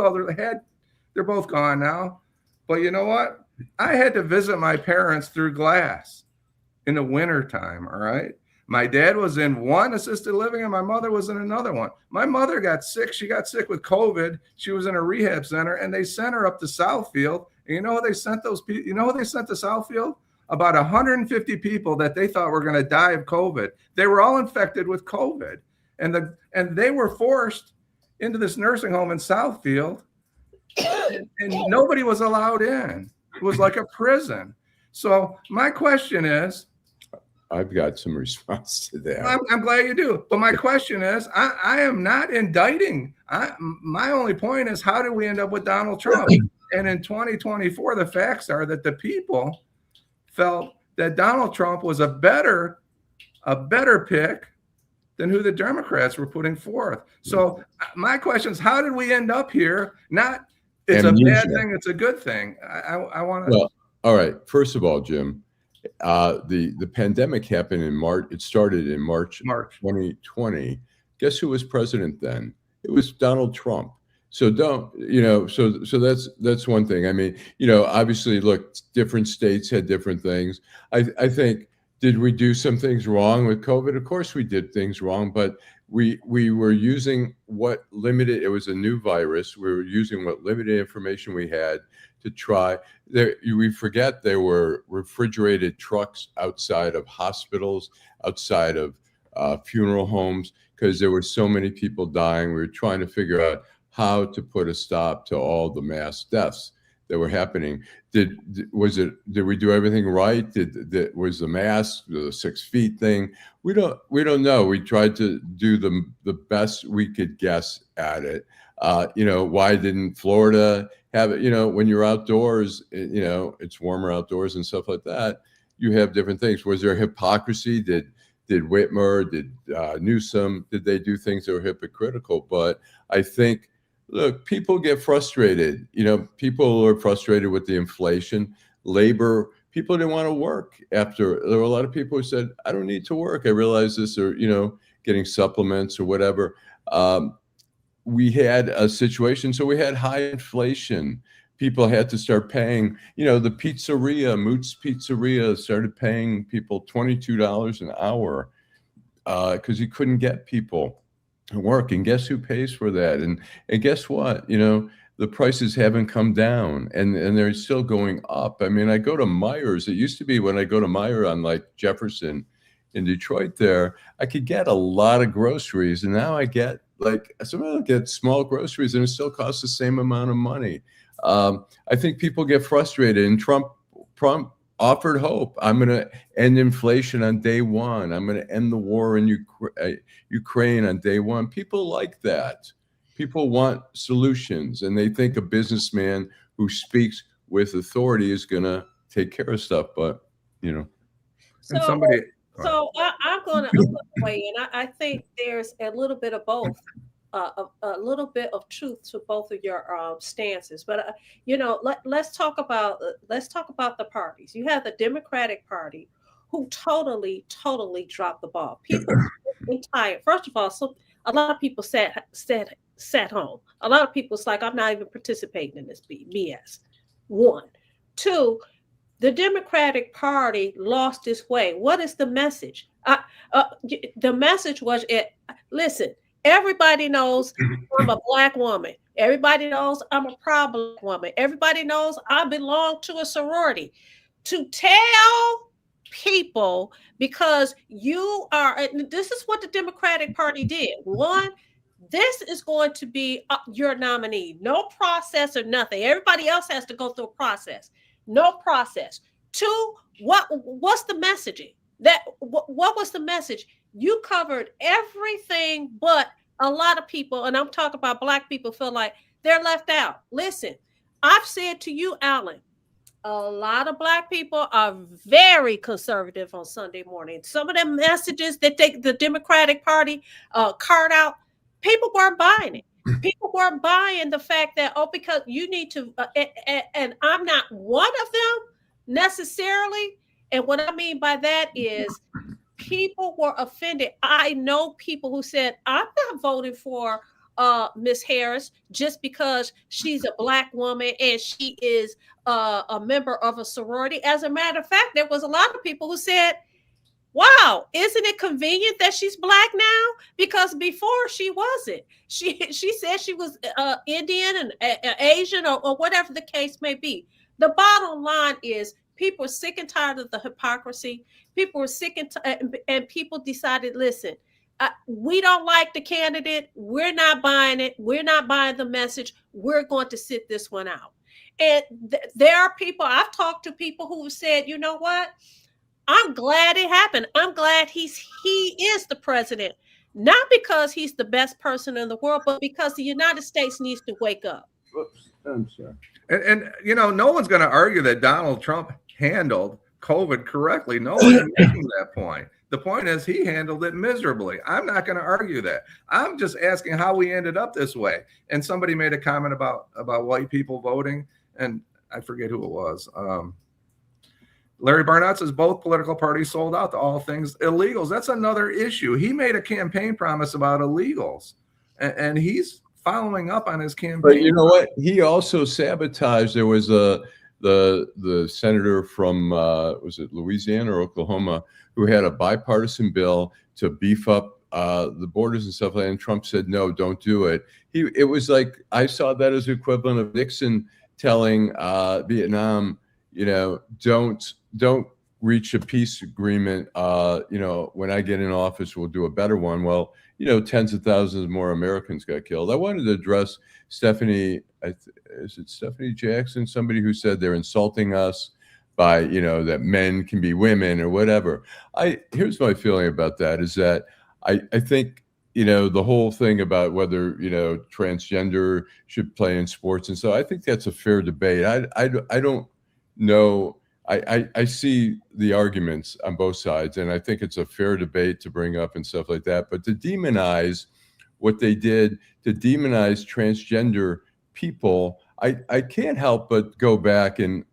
they're both gone now. But you know what? I had to visit my parents through glass in the wintertime, all right? My dad was in one assisted living and my mother was in another one. My mother got sick. She got sick with COVID. She was in a rehab center and they sent her up to Southfield. And you know who they sent those people? You know who they sent to Southfield? About 150 people that they thought were going to die of COVID. They were all infected with COVID. And they were forced into this nursing home in Southfield and nobody was allowed in. It was like a prison. So my question is, I've got some response to that. I'm glad you do. But my question is, I am not indicting. My only point is, how did we end up with Donald Trump? And in 2024, the facts are that the people felt that Donald Trump was a better pick than who the Democrats were putting forth. So my question is, how did we end up here? Not it's a bad thing, it's a good thing. I want to. Well, all right. First of all, Jim, the pandemic happened in March. It started in March 2020. Guess who was president then? It was Donald Trump. So so that's one thing. I mean, obviously, look, different states had different things. I think, did we do some things wrong with COVID? Of course we did things wrong, but we were using what limited, it was a new virus. We were using what limited information we had to try. We forget there were refrigerated trucks outside of hospitals, outside of funeral homes, because there were so many people dying. We were trying to figure out how to put a stop to all the mass deaths that were happening. Did we do everything right? Was the mask, the 6 feet thing? We don't know. We tried to do the best we could guess at it. Why didn't Florida have it? When you're outdoors, it's warmer outdoors and stuff like that. You have different things. Was there hypocrisy? Did Whitmer, did Newsom, did they do things that were hypocritical? But I think, look, people get frustrated. People are frustrated with the inflation. Labor, people didn't want to work after. There were a lot of people who said, I don't need to work. I realize this, or, getting supplements or whatever. We had a situation, so we had high inflation. People had to start paying, the pizzeria, Moot's Pizzeria started paying people $22 an hour because you couldn't get people to work. And guess who pays for that? And guess what? The prices haven't come down, and they're still going up. I mean, I go to Myers. It used to be when I go to Myers on like Jefferson in Detroit there, I could get a lot of groceries. And now I get sometimes I get small groceries and it still costs the same amount of money. I think people get frustrated, and Trump offered hope. I'm going to end inflation on day one. I'm going to end the war in Ukraine on day one. People like that. People want solutions, and they think a businessman who speaks with authority is going to take care of stuff. But So I'm going to weigh in. I think there's a little bit of both. A little bit of truth to both of your stances, but let's talk about the parties. You have the Democratic Party, who totally dropped the ball. People are tired. First of all, a lot of people sat home. A lot of people was like, I'm not even participating in this BS. 1, 2. The Democratic Party lost its way. What is the message? The message was, listen. Everybody knows I'm a Black woman. Everybody knows I'm a proud Black woman. Everybody knows I belong to a sorority. To tell people, because you are, this is what the Democratic Party did. 1, this is going to be your nominee. No process or nothing. Everybody else has to go through a process. No process. 2, what's the messaging? What was the message? You covered everything, but a lot of people, and I'm talking about Black people, feel like they're left out. Listen, I've said to you, Allan, a lot of Black people are very conservative on Sunday morning. Some of the messages that the Democratic Party cart out, people weren't buying it. People weren't buying the fact that, because you need to, and I'm not one of them necessarily. And what I mean by that is, people were offended. I know people who said, I'm not voting for Miss Harris just because she's a Black woman and she is a member of a sorority. As a matter of fact, there was a lot of people who said, wow, isn't it convenient that she's Black now? Because before she wasn't. She said she was Indian and Asian or whatever the case may be. The bottom line is, people are sick and tired of the hypocrisy. People are sick and people decided, listen, we don't like the candidate. We're not buying it. We're not buying the message. We're going to sit this one out. And there are people, I've talked to people who have said, you know what? I'm glad it happened. I'm glad he is the president, not because he's the best person in the world, but because the United States needs to wake up. Whoops, I'm sorry. And no one's going to argue that Donald Trump handled COVID correctly. No one's making that point. The point is he handled it miserably. I'm not going to argue that. I'm just asking how we ended up this way. And somebody made a comment about white people voting, and I forget who it was. Larry Barnett says both political parties sold out to all things illegals. That's another issue. He made a campaign promise about illegals, and he's following up on his campaign. But you know what? He also sabotaged. There was the senator from was it Louisiana or Oklahoma who had a bipartisan bill to beef up the borders and stuff like that. And Trump said, no, don't do it. It was like, I saw that as the equivalent of Nixon telling Vietnam, don't reach a peace agreement. When I get in office, we'll do a better one. Well, tens of thousands more Americans got killed. I wanted to address Stephanie, is it Stephanie Jackson? Somebody who said they're insulting us by, that men can be women or whatever. Here's my feeling about that is that I think, the whole thing about whether, transgender should play in sports. And so I think that's a fair debate. I don't know. I see the arguments on both sides, and I think it's a fair debate to bring up and stuff like that. But to demonize what they did, to demonize transgender people, I can't help but go back and,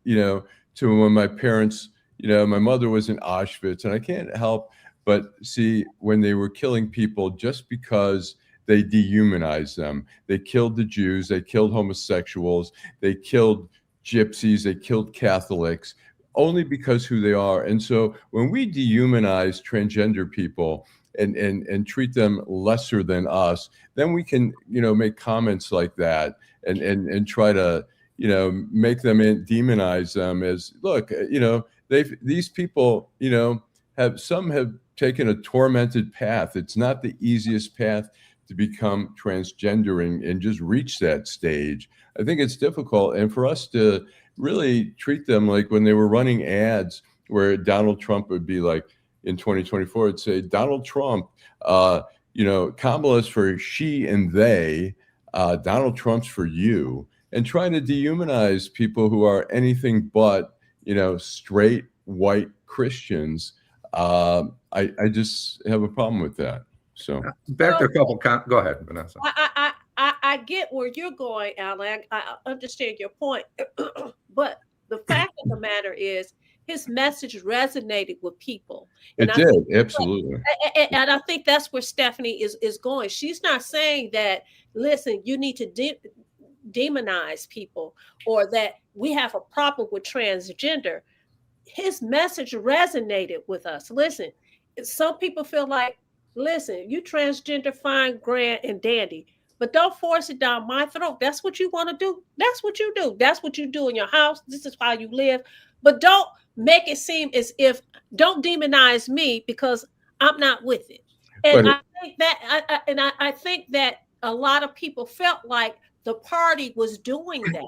to when my parents, my mother was in Auschwitz, and I can't help but see when they were killing people just because they dehumanized them. They killed the Jews, they killed homosexuals, they killed gypsies, they killed Catholics, only because who they are. And so when we dehumanize transgender people and treat them lesser than us, then we can, make comments like that and try to, make them demonize them as, look, these people, have taken a tormented path. It's not the easiest path to become transgender and just reach that stage. I think it's difficult. And for us to really treat them like when they were running ads where Donald Trump would be like, in 2024, it'd say, Donald Trump, Kamala's for she and they, Donald Trump's for you, and trying to dehumanize people who are anything but, straight white Christians. I just have a problem with that. So back to a couple. Go ahead, Vanessa. I get where you're going, Allan. I understand your point, but the fact of the matter is, his message resonated with people. And it did, absolutely. And I think that's where Stephanie is going. She's not saying that, listen, you need to demonize people or that we have a problem with transgender. His message resonated with us. Listen, some people feel like, listen, you transgender, fine, grand, and dandy, but don't force it down my throat. That's what you want to do. That's what you do. That's what you do in your house. This is how you live. But don't make it seem as if, don't demonize me because I'm not with it. And I think that a lot of people felt like the party was doing that.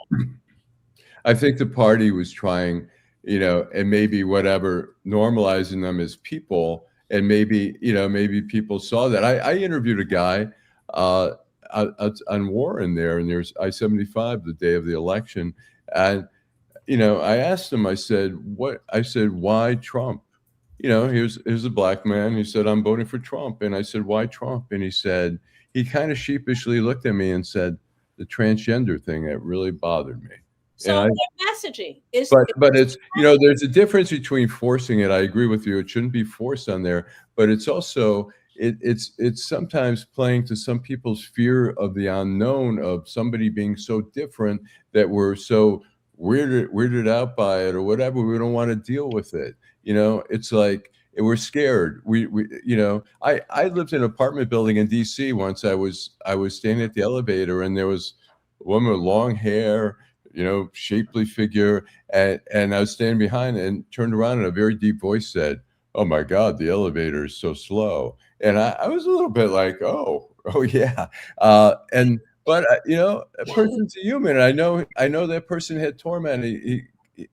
I think the party was trying, and maybe whatever, normalizing them as people. And maybe, maybe people saw that. I interviewed a guy on Warren there, and there's I-75 the day of the election. And, I asked him, I said, why Trump? Here's a black man. He said, I'm voting for Trump. And I said, why Trump? And he kind of sheepishly looked at me and said, the transgender thing, that really bothered me. So messaging is, but it's, there's a difference between forcing it. I agree with you. It shouldn't be forced on there, but it's also, it's sometimes playing to some people's fear of the unknown, of somebody being so different that we're so weirded out by it or whatever. We don't want to deal with it. It's like, we're scared. I lived in an apartment building in DC once. I was standing at the elevator, and there was a woman with long hair, shapely figure. And I was standing behind and turned around, and a very deep voice said, oh my God, the elevator is so slow. And I was a little bit like, oh yeah. But a person's a human. I know that person had torment.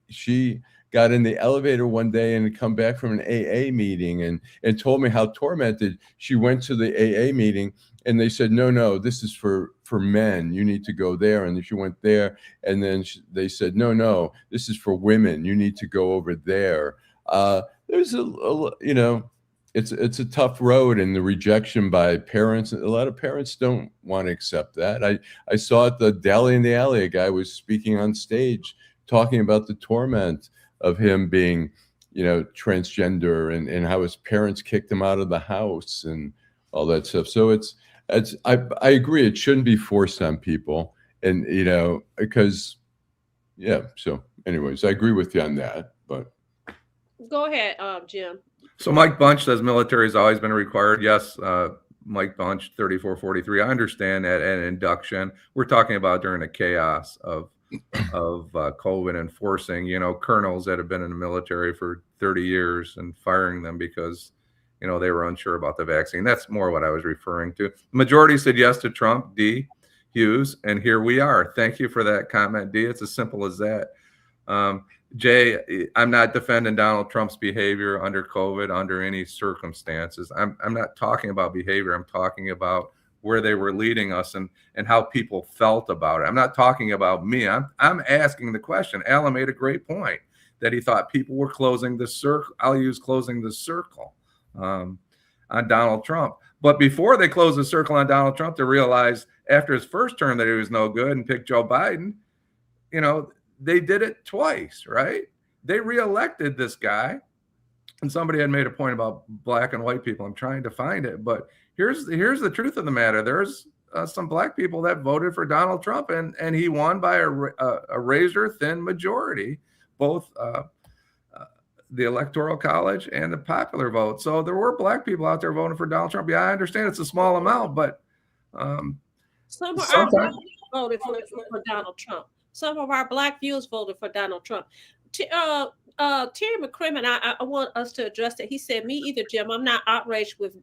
She got in the elevator one day and come back from an AA meeting and told me how tormented she went to the AA meeting, and they said, no, this is for men. You need to go there. And she went there, and then they said, no, this is for women. You need to go over there. There's it's a tough road, and the rejection by parents. A lot of parents don't want to accept that. I saw at the Deli in the Alley, a guy was speaking on stage talking about the torment of him being, transgender, and how his parents kicked him out of the house and all that stuff. So I agree, it shouldn't be forced on people, and because so anyways, I agree with you on that. But go ahead, Jim. So Mike Bunch says military has always been required. Yes, Mike Bunch, 3443. I understand that at induction. We're talking about during the chaos of COVID and forcing, colonels that have been in the military for 30 years and firing them because, they were unsure about the vaccine. That's more what I was referring to. The majority said yes to Trump, D. Hughes, and here we are. Thank you for that comment, D. It's as simple as that. Jay, I'm not defending Donald Trump's behavior under COVID under any circumstances. I'm not talking about behavior. I'm talking about where they were leading us and how people felt about it. I'm not talking about me. I'm asking the question. Allan made a great point that he thought people were closing the circle. I'll use closing the circle on Donald Trump. But before they closed the circle on Donald Trump, they realized after his first term that he was no good and picked Joe Biden, they did it twice, right? They reelected this guy, and somebody had made a point about black and white people. I'm trying to find it, but here's the truth of the matter. There's some black people that voted for Donald Trump, and he won by a razor-thin majority, both the Electoral College and the popular vote. So there were black people out there voting for Donald Trump. Yeah, I understand it's a small amount, but some of our black voted for Donald Trump. Some of our black viewers voted for Donald Trump. Terry McCrimmon, I want us to address that. He said, me either, Jim. I'm not outraged with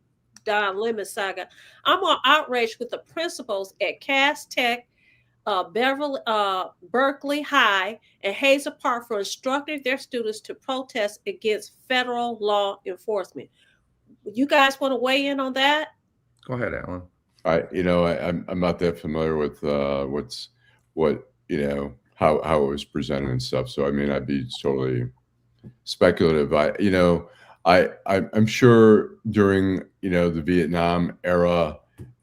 Don Lemon saga. I'm more outraged with the principals at Cass Tech, Berkeley High, and Hazel Park for instructing their students to protest against federal law enforcement. You guys want to weigh in on that? Go ahead, Allan. I'm not that familiar with how it was presented and stuff. So I'd be totally speculative. I'm sure during the Vietnam era,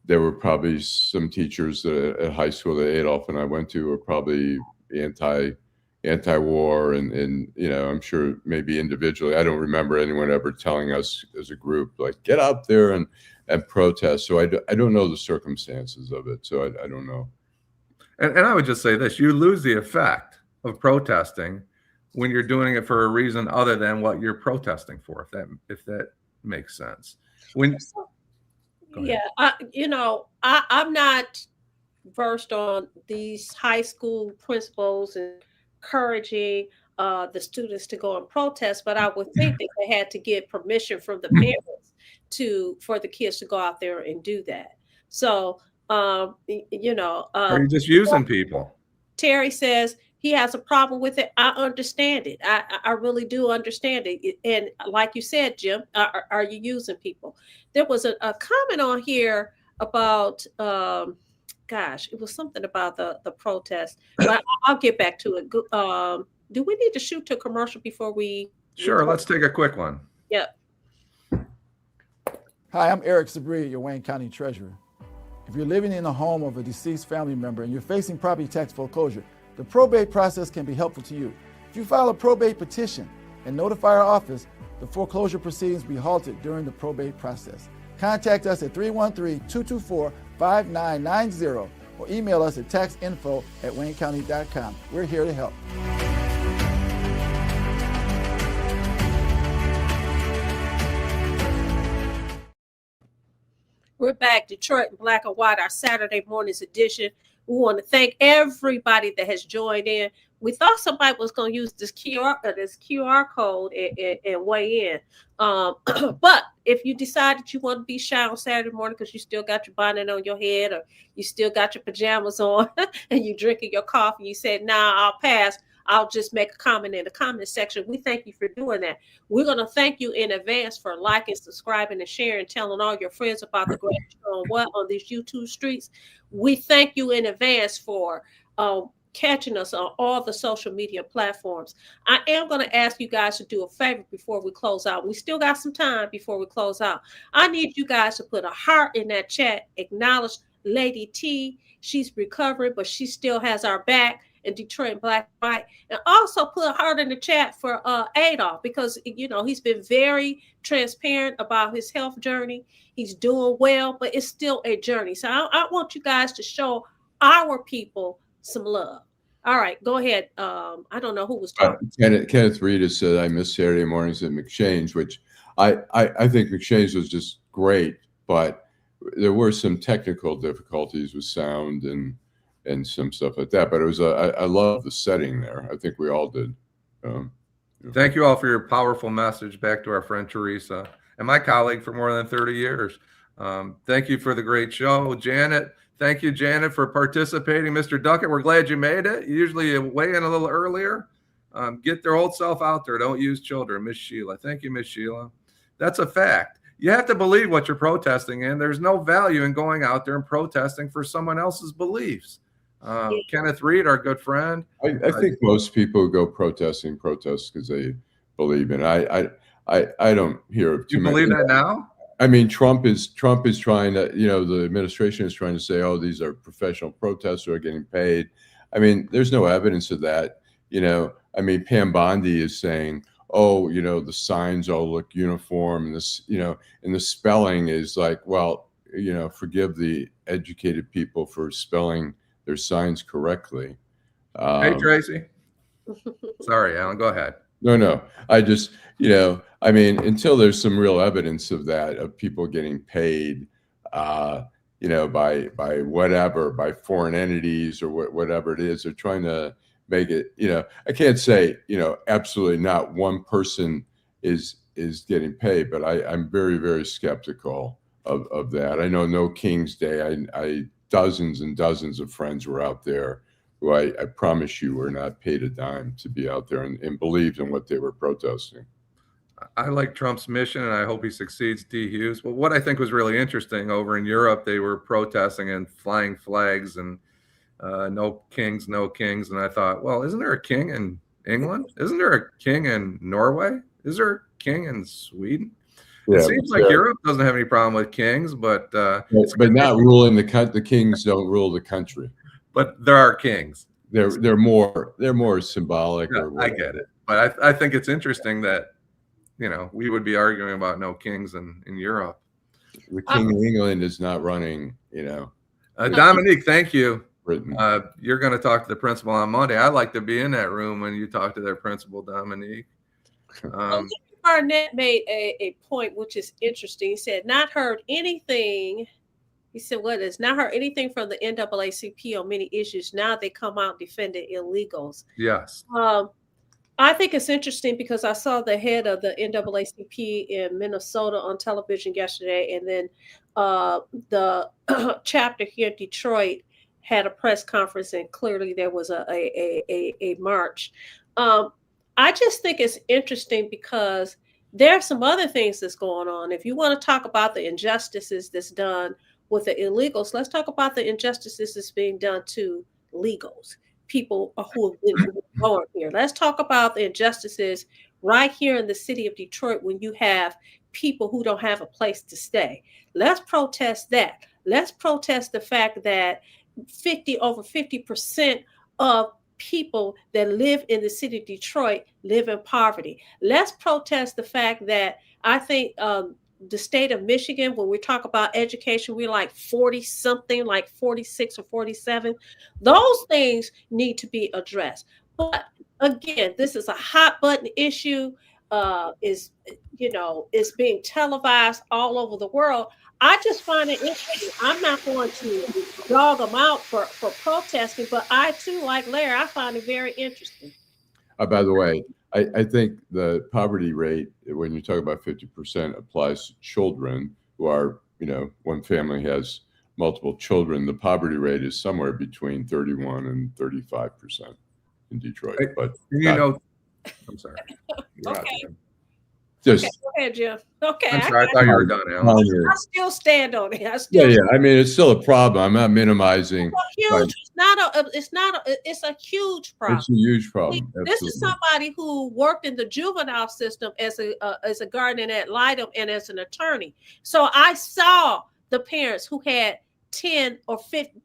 there were probably some teachers at high school that Adolf and I went to were probably anti-war, and I'm sure maybe individually. I don't remember anyone ever telling us as a group like get out there and protest. So I don't know the circumstances of it. So I don't know. And I would just say this: you lose the effect of protesting when you're doing it for a reason other than what you're protesting for. If that makes sense. I'm not versed on these high school principals encouraging the students to go and protest, but I would think that they had to get permission from the parents for the kids to go out there and do that. So, are you just using people? Terry says he has a problem with it. I understand it. I really do understand it. And like you said, Jim, are you using people? There was a comment on here about, it was something about the protest. But I'll get back to it. Do we need to shoot to commercial before we? Sure, let's take a quick one. Yep. Hi, I'm Eric Sabri, your Wayne County Treasurer. If you're living in the home of a deceased family member and you're facing property tax foreclosure, the probate process can be helpful to you. If you file a probate petition and notify our office, the foreclosure proceedings will be halted during the probate process. Contact us at 313-224-5990 or email us at taxinfo@waynecounty.com. We're here to help. We're back, Detroit in Black and White, our Saturday morning's edition. We want to thank everybody that has joined in. We thought somebody was going to use this QR code and weigh in. But if you decide that you want to be shy on Saturday morning because you still got your bonnet on your head or you still got your pajamas on and you drinking your coffee, you said, nah, I'll pass. I'll just make a comment in the comment section. We thank you for doing that. We're going to thank you in advance for liking, subscribing, and sharing, telling all your friends about the great show on these YouTube streets. We thank you in advance for catching us on all the social media platforms. I am going to ask you guys to do a favor before we close out. We still got some time before we close out. I need you guys to put a heart in that chat, acknowledge Lady T. She's recovering, but she still has our back in Detroit Black and White. And also put a heart in the chat for Adolf, because, you know, he's been very transparent about his health journey. He's doing well, but it's still a journey. So I want you guys to show our people some love. All right, go ahead. I don't know who was talking. Kenneth Reed has said, I miss Saturday mornings at McShane's, which I think McShane's was just great, but there were some technical difficulties with sound and some stuff like that. But it was I love the setting there. I think we all did. Thank you all for your powerful message back to our friend Teresa and my colleague for more than 30 years. Thank you for the great show, Janet. Thank you, Janet, for participating. Mr. Duckett, we're glad you made it. Usually you weigh in a little earlier. Get their old self out there. Don't use children. Miss Sheila. Thank you, Miss Sheila. That's a fact. You have to believe what you're protesting in. There's no value in going out there and protesting for someone else's beliefs. Kenneth Reed, our good friend. I think most people who go protest because they believe in it. I don't hear of too You many. believe that now? I mean, Trump is trying to, you know, the administration is trying to say, oh, these are professional protesters who are getting paid. I mean, there's no evidence of that. You know, I mean, Pam Bondi is saying, oh, you know, the signs all look uniform, and this, you know, and the spelling is like, well, you know, forgive the educated people for spelling their signs correctly. Hey, Tracy. Sorry, Alan, go ahead. No. I just, you know, I mean, until there's some real evidence of that, of people getting paid, you know, by whatever, by foreign entities or whatever it is, they're trying to make it, you know, I can't say, you know, absolutely not one person is getting paid, but I'm very, very skeptical of that. I know No King's Day, I dozens and dozens of friends were out there who I promise you were not paid a dime to be out there and believed in what they were protesting. I like Trump's mission, and I hope he succeeds, D. Hughes. But what I think was really interesting, over in Europe, they were protesting and flying flags and no kings, no kings. And I thought, well, isn't there a king in England? Isn't there a king in Norway? Is there a king in Sweden? Yeah, it seems like Europe doesn't have any problem with kings, but not ruling the kings don't rule the country. But there are kings. They're more symbolic. Yeah, I get it, but I think it's interesting that, you know, we would be arguing about no kings in Europe. The king of England is not running, you know. Dominique, thank you. Britain. You're going to talk to the principal on Monday. I'd like to be in that room when you talk to their principal, Dominique. Barnett made a point which is interesting. He said, not heard anything. He said, what is not heard anything from the NAACP on many issues. Now they come out defending illegals. Yes. I think it's interesting because I saw the head of the NAACP in Minnesota on television yesterday, and then the chapter here in Detroit had a press conference, and clearly there was a march. I just think it's interesting because there are some other things that's going on. If you want to talk about the injustices that's done with the illegals, let's talk about the injustices that's being done to legals, people who have been born here. Let's talk about the injustices right here in the city of Detroit when you have people who don't have a place to stay. Let's protest that. Let's protest the fact that over 50% of people that live in the city of Detroit live in poverty. Let's protest the fact that I think the state of Michigan, when we talk about education, we're like 40 something, like 46 or 47. Those things need to be addressed. But again, this is a hot button issue. Is being televised all over the world. I just find it interesting. I'm not going to dog them out for protesting, but I too, like Larry, I find it very interesting. By the way, I think the poverty rate, when you talk about 50%, applies to children who are, you know, one family has multiple children. The poverty rate is somewhere between 31 and 35% in Detroit. But you know, I'm sorry. Okay. Just Okay, go ahead, Jim. Okay, I'm sorry, I thought you were done, Alan. I still stand on it. I yeah, still yeah. I mean, it's still a problem. I'm not minimizing. huge. It's a huge problem. It's a huge See, problem. this is Absolutely. somebody who worked in the juvenile system as a guardian ad litem and as an attorney. So I saw the parents who had 10 or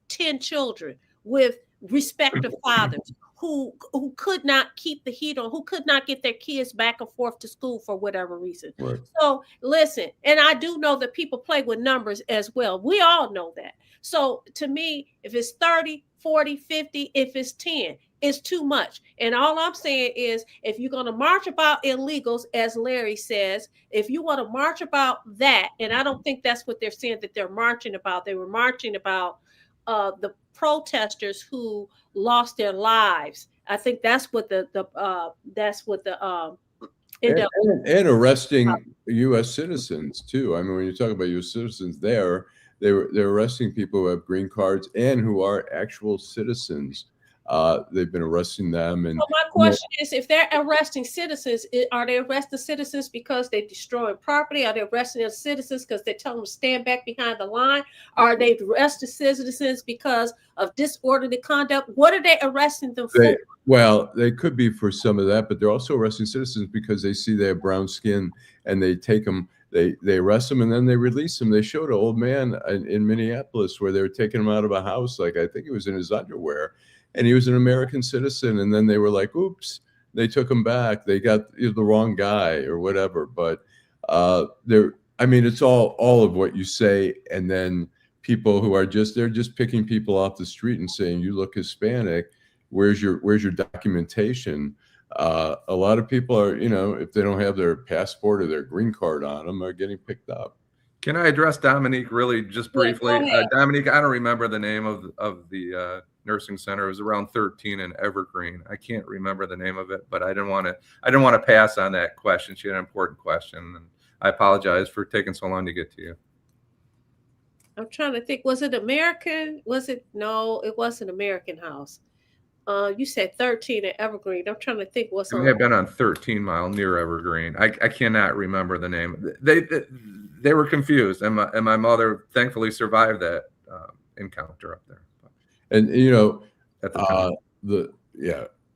10 children with respective fathers who could not keep the heat on, who could not get their kids back and forth to school for whatever reason. Right. So listen, and I do know that people play with numbers as well. We all know that. So to me, if it's 30, 40, 50, if it's 10, it's too much. And all I'm saying is, if you're going to march about illegals, as Larry says, if you want to march about that, and I don't think that's what they're saying that they're marching about. They were marching about the protesters who lost their lives. I think that's what the and arresting U.S. citizens too. I mean, when you talk about U.S. citizens, they're arresting people who have green cards and who are actual citizens. They've been arresting them. And so my question is, if they're arresting citizens, are they arresting citizens because they destroy property? Are they arresting citizens because they tell them to stand back behind the line? Are they arresting citizens because of disorderly conduct? What are they arresting them for? Well, they could be for some of that, but they're also arresting citizens because they see they have brown skin and they take them. They arrest them and then they release them. They showed an old man in Minneapolis where they were taking him out of a house, like I think he was in his underwear. And he was an American citizen. And then they were like, oops, they took him back. They got the wrong guy or whatever. But I mean, it's all of what you say. And then people who are they're just picking people off the street and saying, you look Hispanic. Where's your documentation? A lot of people are, if they don't have their passport or their green card on them, are getting picked up. Can I address Dominique really just briefly? Dominique, I don't remember the name of the nursing center. It was around 13 in Evergreen. I can't remember the name of it, but I didn't want to pass on that question. She had an important question, and I apologize for taking so long to get to you. I'm trying to think. Was it American? No, it wasn't American House. You said 13 at Evergreen. I'm trying to think what's on. It may have been on 13 Mile near Evergreen. I cannot remember the name. They were confused, and my mother thankfully survived that encounter up there. And at the time.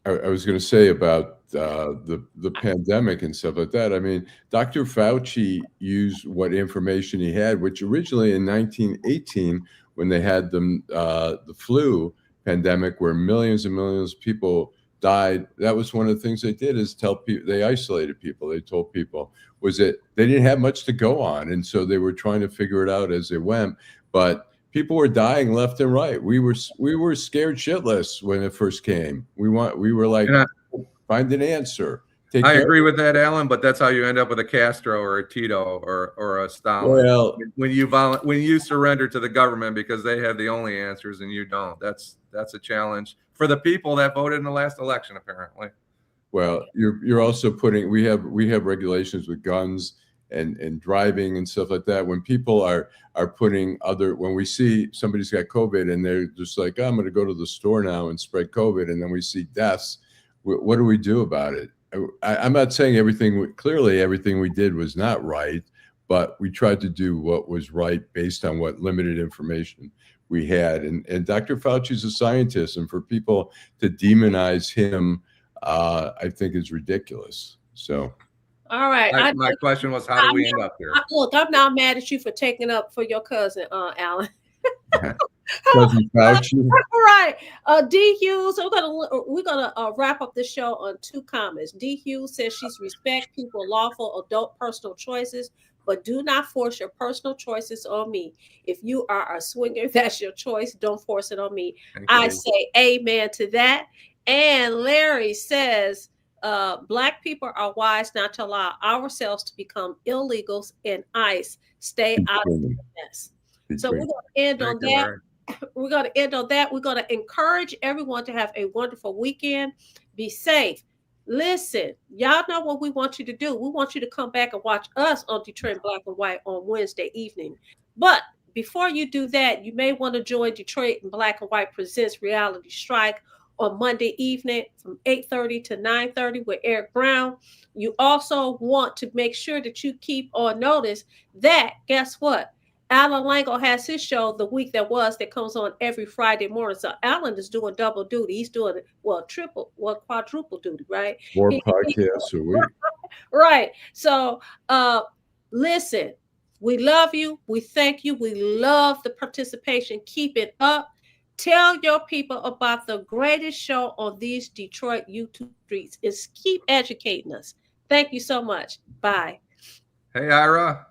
I was going to say about the pandemic and stuff like that. I mean, Dr. Fauci used what information he had, which originally in 1918, when they had the flu pandemic where millions and millions of people died, that was one of the things they did is tell people, they isolated people. They told people was that they didn't have much to go on. And so they were trying to figure it out as they went, but people were dying left and right. We were scared shitless when it first came. We were like, find an answer. I agree with that, Allan, but that's how you end up with a Castro or a Tito or a Stalin. Well, when you surrender to the government because they have the only answers and you don't, that's a challenge for the people that voted in the last election, apparently. Well, you're also putting we have regulations with guns and driving and stuff like that. When people are putting when we see somebody's got COVID and they're just like, oh, I'm going to go to the store now and spread COVID, and then we see deaths, what do we do about it? I'm not saying everything we did was not right, but we tried to do what was right based on what limited information we had. And Dr. Fauci's a scientist, and for people to demonize him, I think is ridiculous. So. All right. My question was, how do we end up here? Look, I'm not mad at you for taking up for your cousin, Allan. Cousin Fauci. All right. D. Hughes, we're gonna wrap up the show on 2 comments. D. Hughes says she's respect people's lawful adult personal choices, but do not force your personal choices on me. If you are a swinger, that's your choice. Don't force it on me. I say amen to that. And Larry says, Black people are wise not to allow ourselves to become illegals and ICE. Stay out of the mess. So we're going to end on that. We're going to end on that. We're going to encourage everyone to have a wonderful weekend. Be safe. Listen, y'all know what we want you to do. We want you to come back and watch us on Detroit Black and White on Wednesday evening. But before you do that, you may want to join Detroit Black and White Presents Reality Strike on Monday evening from 8:30 to 9:30 with Eric Brown. You also want to make sure that you keep on notice that, guess what? Allan Lengel has his show the week that comes on every Friday morning. So Allan is doing double duty. He's doing quadruple duty, right? 4 podcasts a week. Right. So listen, we love you. We thank you. We love the participation. Keep it up. Tell your people about the greatest show on these Detroit YouTube streets. Is keep educating us. Thank you so much. Bye. Hey, Ira.